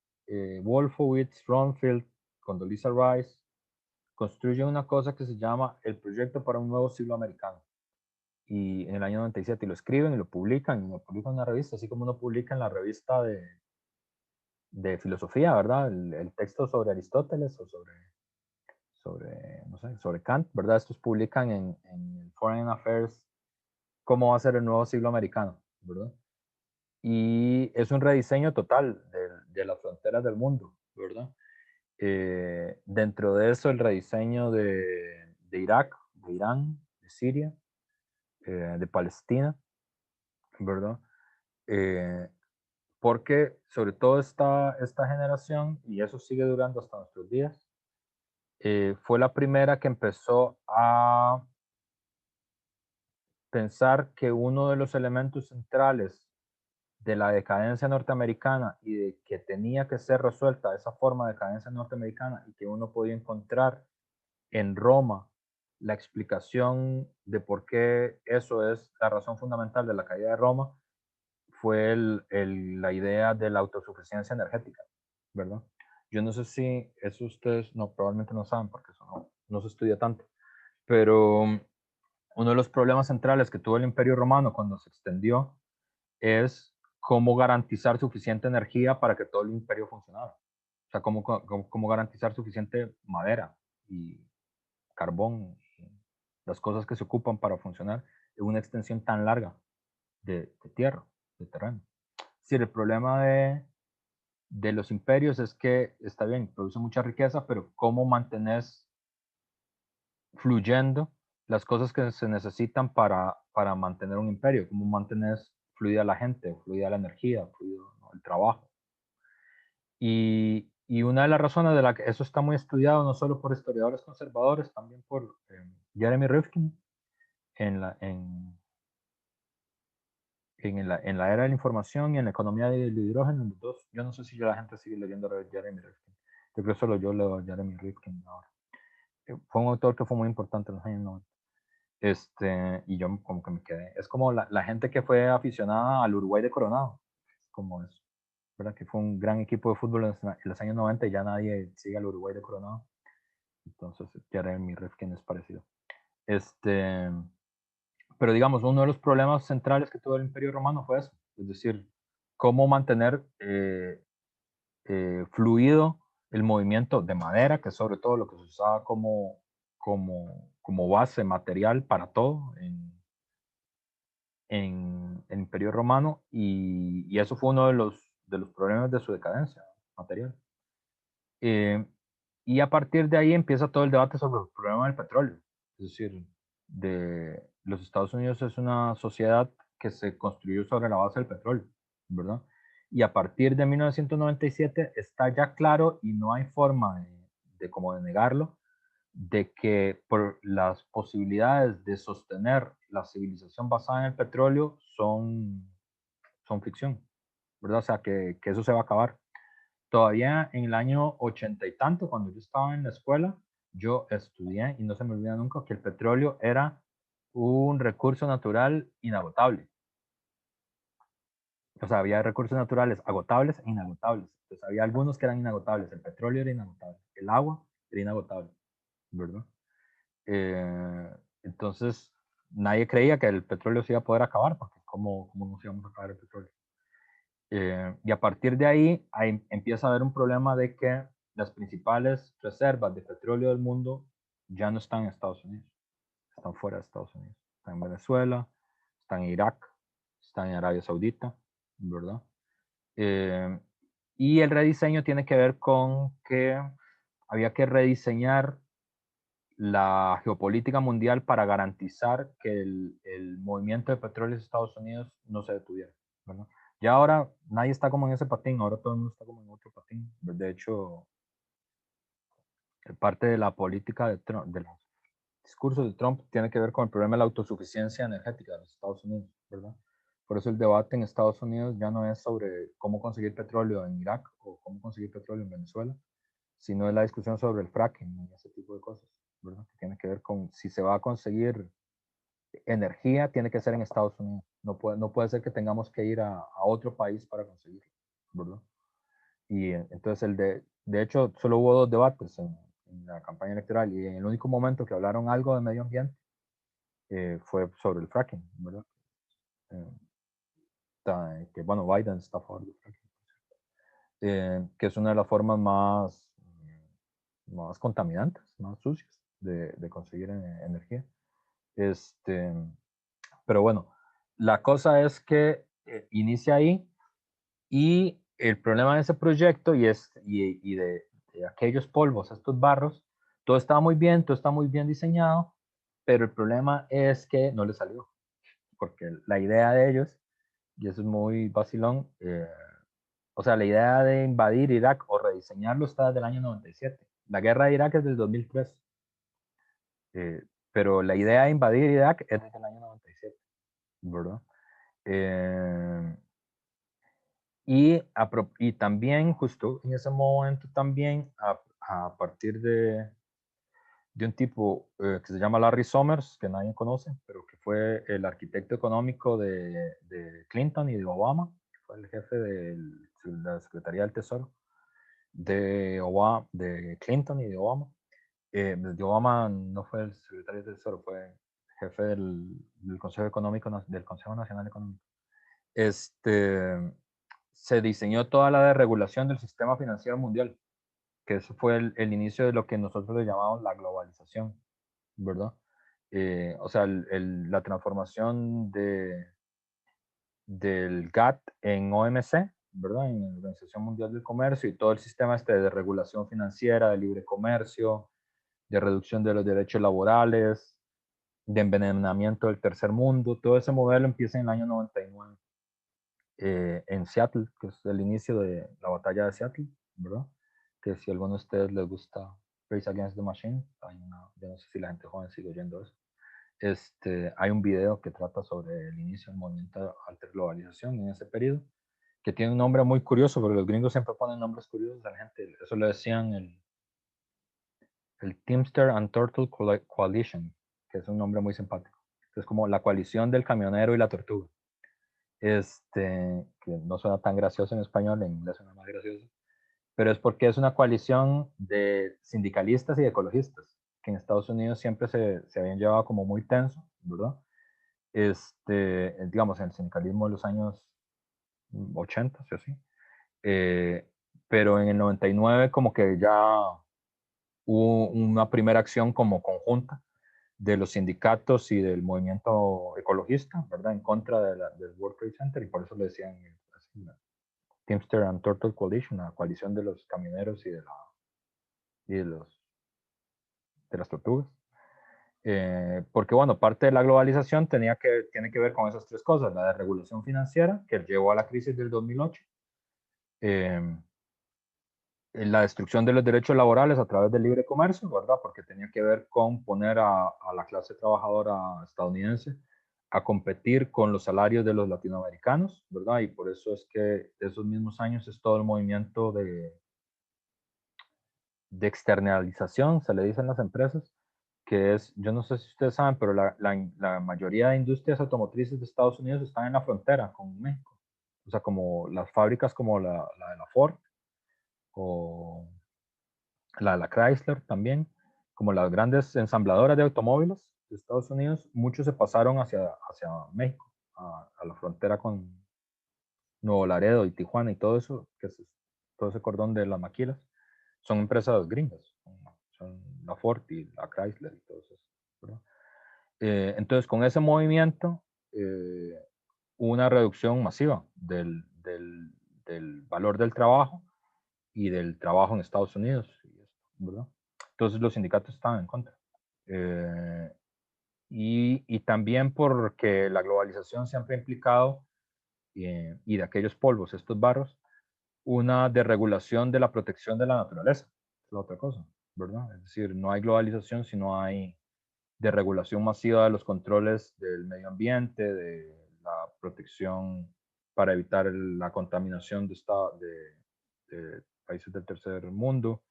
Wolfowitz, Rumsfeld, Condoleezza Rice, construyen una cosa que se llama el Proyecto para un Nuevo Siglo Americano. Y en el año 97, y lo escriben y lo publican en una revista, así como uno publica en la revista de filosofía, ¿verdad? El texto sobre Aristóteles o no sé, sobre Kant, ¿verdad? Estos publican en Foreign Affairs cómo va a ser el nuevo siglo americano, ¿verdad? y es un rediseño total de las fronteras del mundo, ¿verdad? Dentro de eso, el rediseño de Irak, de Irán, de Siria, de Palestina, ¿verdad? Porque sobre todo esta generación, y eso sigue durando hasta nuestros días, fue la primera que empezó a pensar que uno de los elementos centrales de la decadencia norteamericana y de que tenía que ser resuelta esa forma de decadencia norteamericana y que uno podía encontrar en Roma la explicación de por qué eso es la razón fundamental de la caída de Roma, fue la idea de la autosuficiencia energética, ¿verdad? Yo no sé si eso ustedes no, probablemente no saben porque eso no se estudia tanto, pero uno de los problemas centrales que tuvo el Imperio Romano cuando se extendió es cómo garantizar suficiente energía para que todo el imperio funcionara. O sea, cómo garantizar suficiente madera y carbón, las cosas que se ocupan para funcionar en una extensión tan larga de tierra, de terreno. Sí, el problema de los imperios es que, está bien, produce mucha riqueza, pero ¿cómo mantenés fluyendo las cosas que se necesitan para mantener un imperio? ¿Cómo mantenés fluida la gente, fluida la energía, fluido, ¿no?, el trabajo? Y una de las razones de la que eso está muy estudiado, no solo por historiadores conservadores, también por Jeremy Rifkin, en la, en, en la era de la información y en la economía del hidrógeno, los dos. Yo no sé si la gente sigue leyendo a Jeremy Rifkin. Yo creo que solo yo leo a Jeremy Rifkin ahora. Fue un autor que fue muy importante en los años 90. Y yo como que me quedé. Es como la gente que fue aficionada al Uruguay de Coronado. Como eso, ¿verdad? Que fue un gran equipo de fútbol en los años 90 y ya nadie sigue al Uruguay de Coronado. Entonces, Jeremy Rifkin es parecido. Pero digamos, uno de los problemas centrales que tuvo el Imperio Romano fue eso. Es decir, cómo mantener fluido el movimiento de madera, que es sobre todo lo que se usaba como base material para todo en el Imperio Romano, y eso fue uno de los problemas de su decadencia material. Y a partir de ahí empieza todo el debate sobre el problema del petróleo. Es decir, los Estados Unidos es una sociedad que se construyó sobre la base del petróleo, ¿verdad? Y a partir de 1997 está ya claro, y no hay forma como de negarlo, de que por las posibilidades de sostener la civilización basada en el petróleo son ficción, ¿verdad? O sea, que eso se va a acabar. Todavía en el año 80 y tanto, cuando yo estaba en la escuela, yo estudié, y no se me olvida nunca, que el petróleo era un recurso natural inagotable. O sea, había recursos naturales agotables e inagotables. Entonces, había algunos que eran inagotables. El petróleo era inagotable. El agua era inagotable, ¿verdad? Entonces, nadie creía que el petróleo se iba a poder acabar, porque ¿cómo nos íbamos a acabar el petróleo? Y a partir de ahí empieza a haber un problema de que las principales reservas de petróleo del mundo ya no están en Estados Unidos, están fuera de Estados Unidos. Están en Venezuela, están en Irak, están en Arabia Saudita, ¿verdad? Y el rediseño tiene que ver con que había que rediseñar la geopolítica mundial para garantizar que el movimiento de petróleo de Estados Unidos no se detuviera, ¿verdad? Ya ahora nadie está como en ese patín, ahora todo el mundo está como en otro patín. De hecho, parte de la política de Trump, de los discursos de Trump, tiene que ver con el problema de la autosuficiencia energética de los Estados Unidos, ¿verdad? Por eso el debate en Estados Unidos ya no es sobre cómo conseguir petróleo en Irak o cómo conseguir petróleo en Venezuela, sino es la discusión sobre el fracking y ese tipo de cosas, ¿verdad? Que tiene que ver con si se va a conseguir energía, tiene que ser en Estados Unidos. No puede ser que tengamos que ir a otro país para conseguirlo, ¿verdad? Y entonces, de hecho, solo hubo dos debates en la campaña electoral, y en el único momento que hablaron algo de medio ambiente fue sobre el fracking, ¿verdad? Que bueno, Biden está a favor del fracking, que es una de las formas más contaminantes, más sucias de conseguir energía. Pero bueno, la cosa es que inicia ahí, Y el problema de ese proyecto y de aquellos polvos, estos barros, todo estaba muy bien, todo está muy bien diseñado, pero el problema es que no le salió, porque la idea de ellos, y eso es muy vacilón, o sea, la idea de invadir Irak o rediseñarlo está desde el año 97. La guerra de Irak es del 2003. Pero la idea de invadir Irak es desde el año 97, ¿verdad? Y también, justo en ese momento, también a partir de un tipo que se llama Larry Summers, que nadie conoce, pero que fue el arquitecto económico de Clinton y de Obama, que fue el jefe de la Secretaría del Tesoro de Clinton y de Obama. De Obama no fue el secretario del Tesoro, fue jefe del Consejo Económico, del Consejo Nacional Económico. Se diseñó toda la desregulación del sistema financiero mundial, que eso fue el inicio de lo que nosotros le llamamos la globalización, ¿verdad? O sea, la transformación del GATT en OMC, ¿verdad? En la Organización Mundial del Comercio, y todo el sistema de regulación financiera, de libre comercio, de reducción de los derechos laborales, de envenenamiento del tercer mundo. Todo ese modelo empieza en el año 99 en Seattle, que es el inicio de la batalla de Seattle, ¿verdad? Que si a alguno de ustedes les gusta Race Against the Machine, yo no sé si la gente joven sigue oyendo eso. Hay un video que trata sobre el inicio del movimiento alterglobalización en ese periodo, que tiene un nombre muy curioso, porque los gringos siempre ponen nombres curiosos a la gente. Eso lo decían el Teamster and Turtle Coalition, que es un nombre muy simpático. Es como la coalición del camionero y la tortuga. Que no suena tan gracioso en español, en inglés suena más gracioso, pero es porque es una coalición de sindicalistas y de ecologistas, que en Estados Unidos siempre se habían llevado como muy tenso, ¿verdad? Digamos, en el sindicalismo de los años 80, sí, así. Pero en el 99 como que ya hubo una primera acción como conjunta de los sindicatos y del movimiento ecologista, ¿verdad? En contra del World Trade Center, y por eso le decían así, la Teamster and Turtle Coalition, la coalición de los camioneros y de las tortugas. Porque, bueno, parte de la globalización tiene que ver con esas tres cosas: la desregulación financiera, que llevó a la crisis del 2008, la destrucción de los derechos laborales a través del libre comercio, ¿verdad? Porque tenía que ver con poner a la clase trabajadora estadounidense a competir con los salarios de los latinoamericanos, ¿verdad? Y por eso es que esos mismos años es todo el movimiento de externalización, se le dice en las empresas, que es, yo no sé si ustedes saben, pero la mayoría de industrias automotrices de Estados Unidos están en la frontera con México. O sea, como las fábricas como la de la Ford o la de la Chrysler también, como las grandes ensambladoras de automóviles de Estados Unidos, muchos se pasaron hacia México, a la frontera con Nuevo Laredo y Tijuana y todo eso, que es todo ese cordón de las maquilas, son empresas gringas, son la Ford y la Chrysler y todo eso, ¿verdad? Entonces, con ese movimiento, hubo una reducción masiva del valor del trabajo y del trabajo en Estados Unidos, ¿verdad? Entonces los sindicatos estaban en contra. Y también porque la globalización siempre ha implicado, y de aquellos polvos, estos barros, una desregulación de la protección de la naturaleza, es la otra cosa, ¿verdad? Es decir, no hay globalización si no hay desregulación masiva de los controles del medio ambiente, de la protección para evitar la contaminación de países del tercer mundo.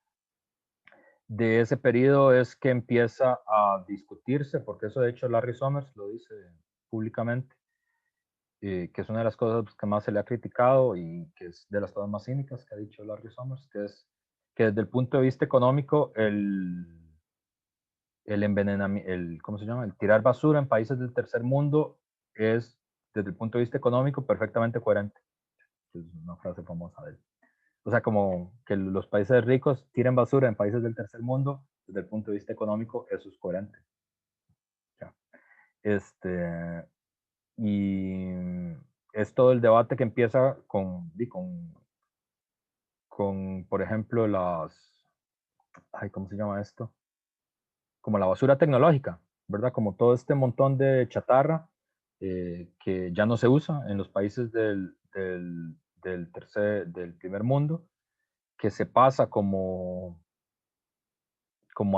De ese periodo es que empieza a discutirse, porque eso de hecho Larry Summers lo dice públicamente, que es una de las cosas que más se le ha criticado y que es de las cosas más cínicas que ha dicho Larry Summers, que es que desde el punto de vista económico el envenenamiento, ¿cómo se llama? El tirar basura en países del tercer mundo es, desde el punto de vista económico, perfectamente coherente. Es una frase famosa de él. O sea, como que los países ricos tiren basura en países del tercer mundo, desde el punto de vista económico, eso es coherente. Ya. Y es todo el debate que empieza con por ejemplo, ¿cómo se llama esto? Como la basura tecnológica, ¿verdad? Como todo este montón de chatarra que ya no se usa en los países del primer mundo, que se pasa como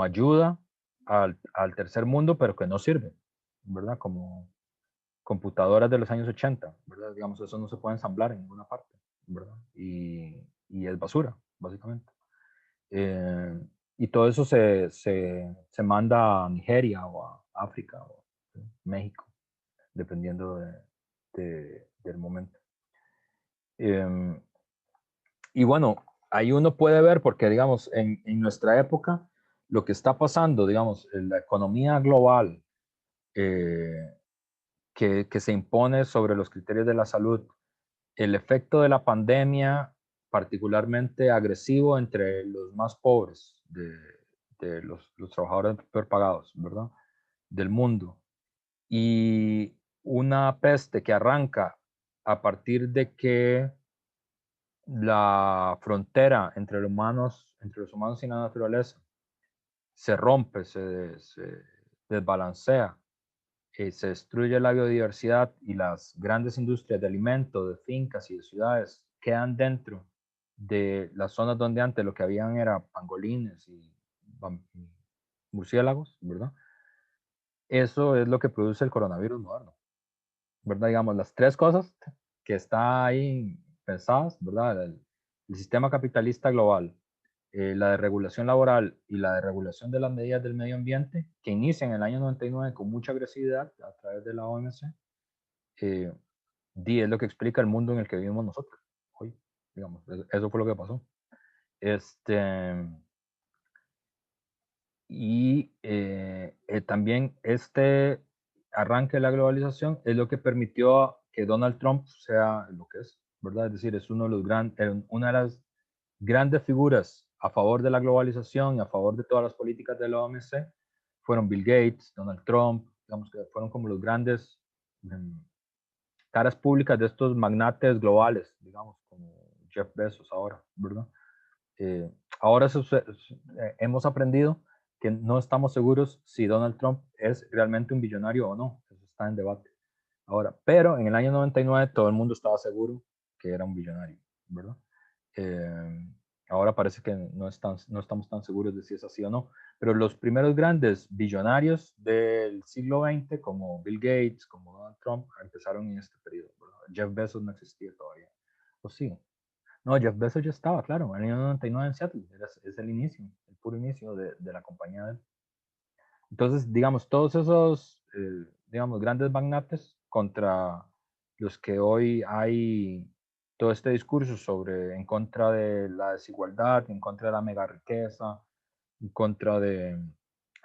ayuda al tercer mundo, pero que no sirve, ¿verdad? Como computadoras de los años 80, ¿verdad? Digamos, eso no se puede ensamblar en ninguna parte, ¿verdad? Y es basura, básicamente. Y todo eso se manda a Nigeria o a África o a México, dependiendo del momento. Y bueno, ahí uno puede ver, porque digamos, en nuestra época, lo que está pasando, digamos, en la economía global que se impone sobre los criterios de la salud, el efecto de la pandemia particularmente agresivo entre los más pobres, de los trabajadores peor pagados, ¿verdad? Del mundo. Y una peste que arranca a partir de que la frontera entre los humanos y la naturaleza se rompe, se desbalancea, se destruye la biodiversidad y las grandes industrias de alimentos, de fincas y de ciudades quedan dentro de las zonas donde antes lo que habían era pangolines y murciélagos, ¿verdad? Eso es lo que produce el coronavirus moderno, ¿verdad? Digamos, las tres cosas que están ahí pensadas, ¿verdad? El sistema capitalista global, la desregulación laboral y la desregulación de las medidas del medio ambiente, que inicia en el año 99 con mucha agresividad a través de la OMC, es lo que explica el mundo en el que vivimos nosotros hoy, digamos, eso fue lo que pasó. También este arranque de la globalización es lo que permitió que Donald Trump sea lo que es, ¿verdad? Es decir, es una de las grandes figuras a favor de la globalización y a favor de todas las políticas de la OMC. Fueron Bill Gates, Donald Trump, digamos que fueron como los grandes caras públicas de estos magnates globales, digamos, como Jeff Bezos ahora, ¿verdad? Ahora hemos aprendido que no estamos seguros si Donald Trump es realmente un billonario o no. Eso está en debate ahora. Pero en el año 99 todo el mundo estaba seguro que era un billonario, ¿verdad? Ahora parece que no estamos tan seguros de si es así o no. Pero los primeros grandes billonarios del siglo XX, como Bill Gates, como Donald Trump, empezaron en este periodo, ¿verdad? Jeff Bezos no existía todavía. ¿O sí? No, Jeff Bezos ya estaba, claro, en el año 99 en Seattle. Es el inicio, el puro inicio de la compañía de él. Entonces, digamos, todos esos, digamos, grandes magnates contra los que hoy hay todo este discurso en contra de la desigualdad, en contra de la mega riqueza, en contra de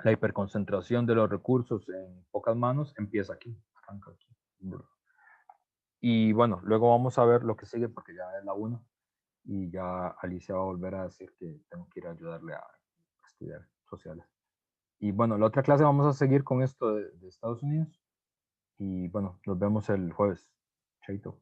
la hiperconcentración de los recursos en pocas manos, empieza aquí, arranca aquí. Y bueno, luego vamos a ver lo que sigue porque ya es la 1 y ya Alicia va a volver a decir que tengo que ir a ayudarle a estudiar sociales. Y bueno, la otra clase vamos a seguir con esto de Estados Unidos. Y bueno, nos vemos el jueves. Chaito.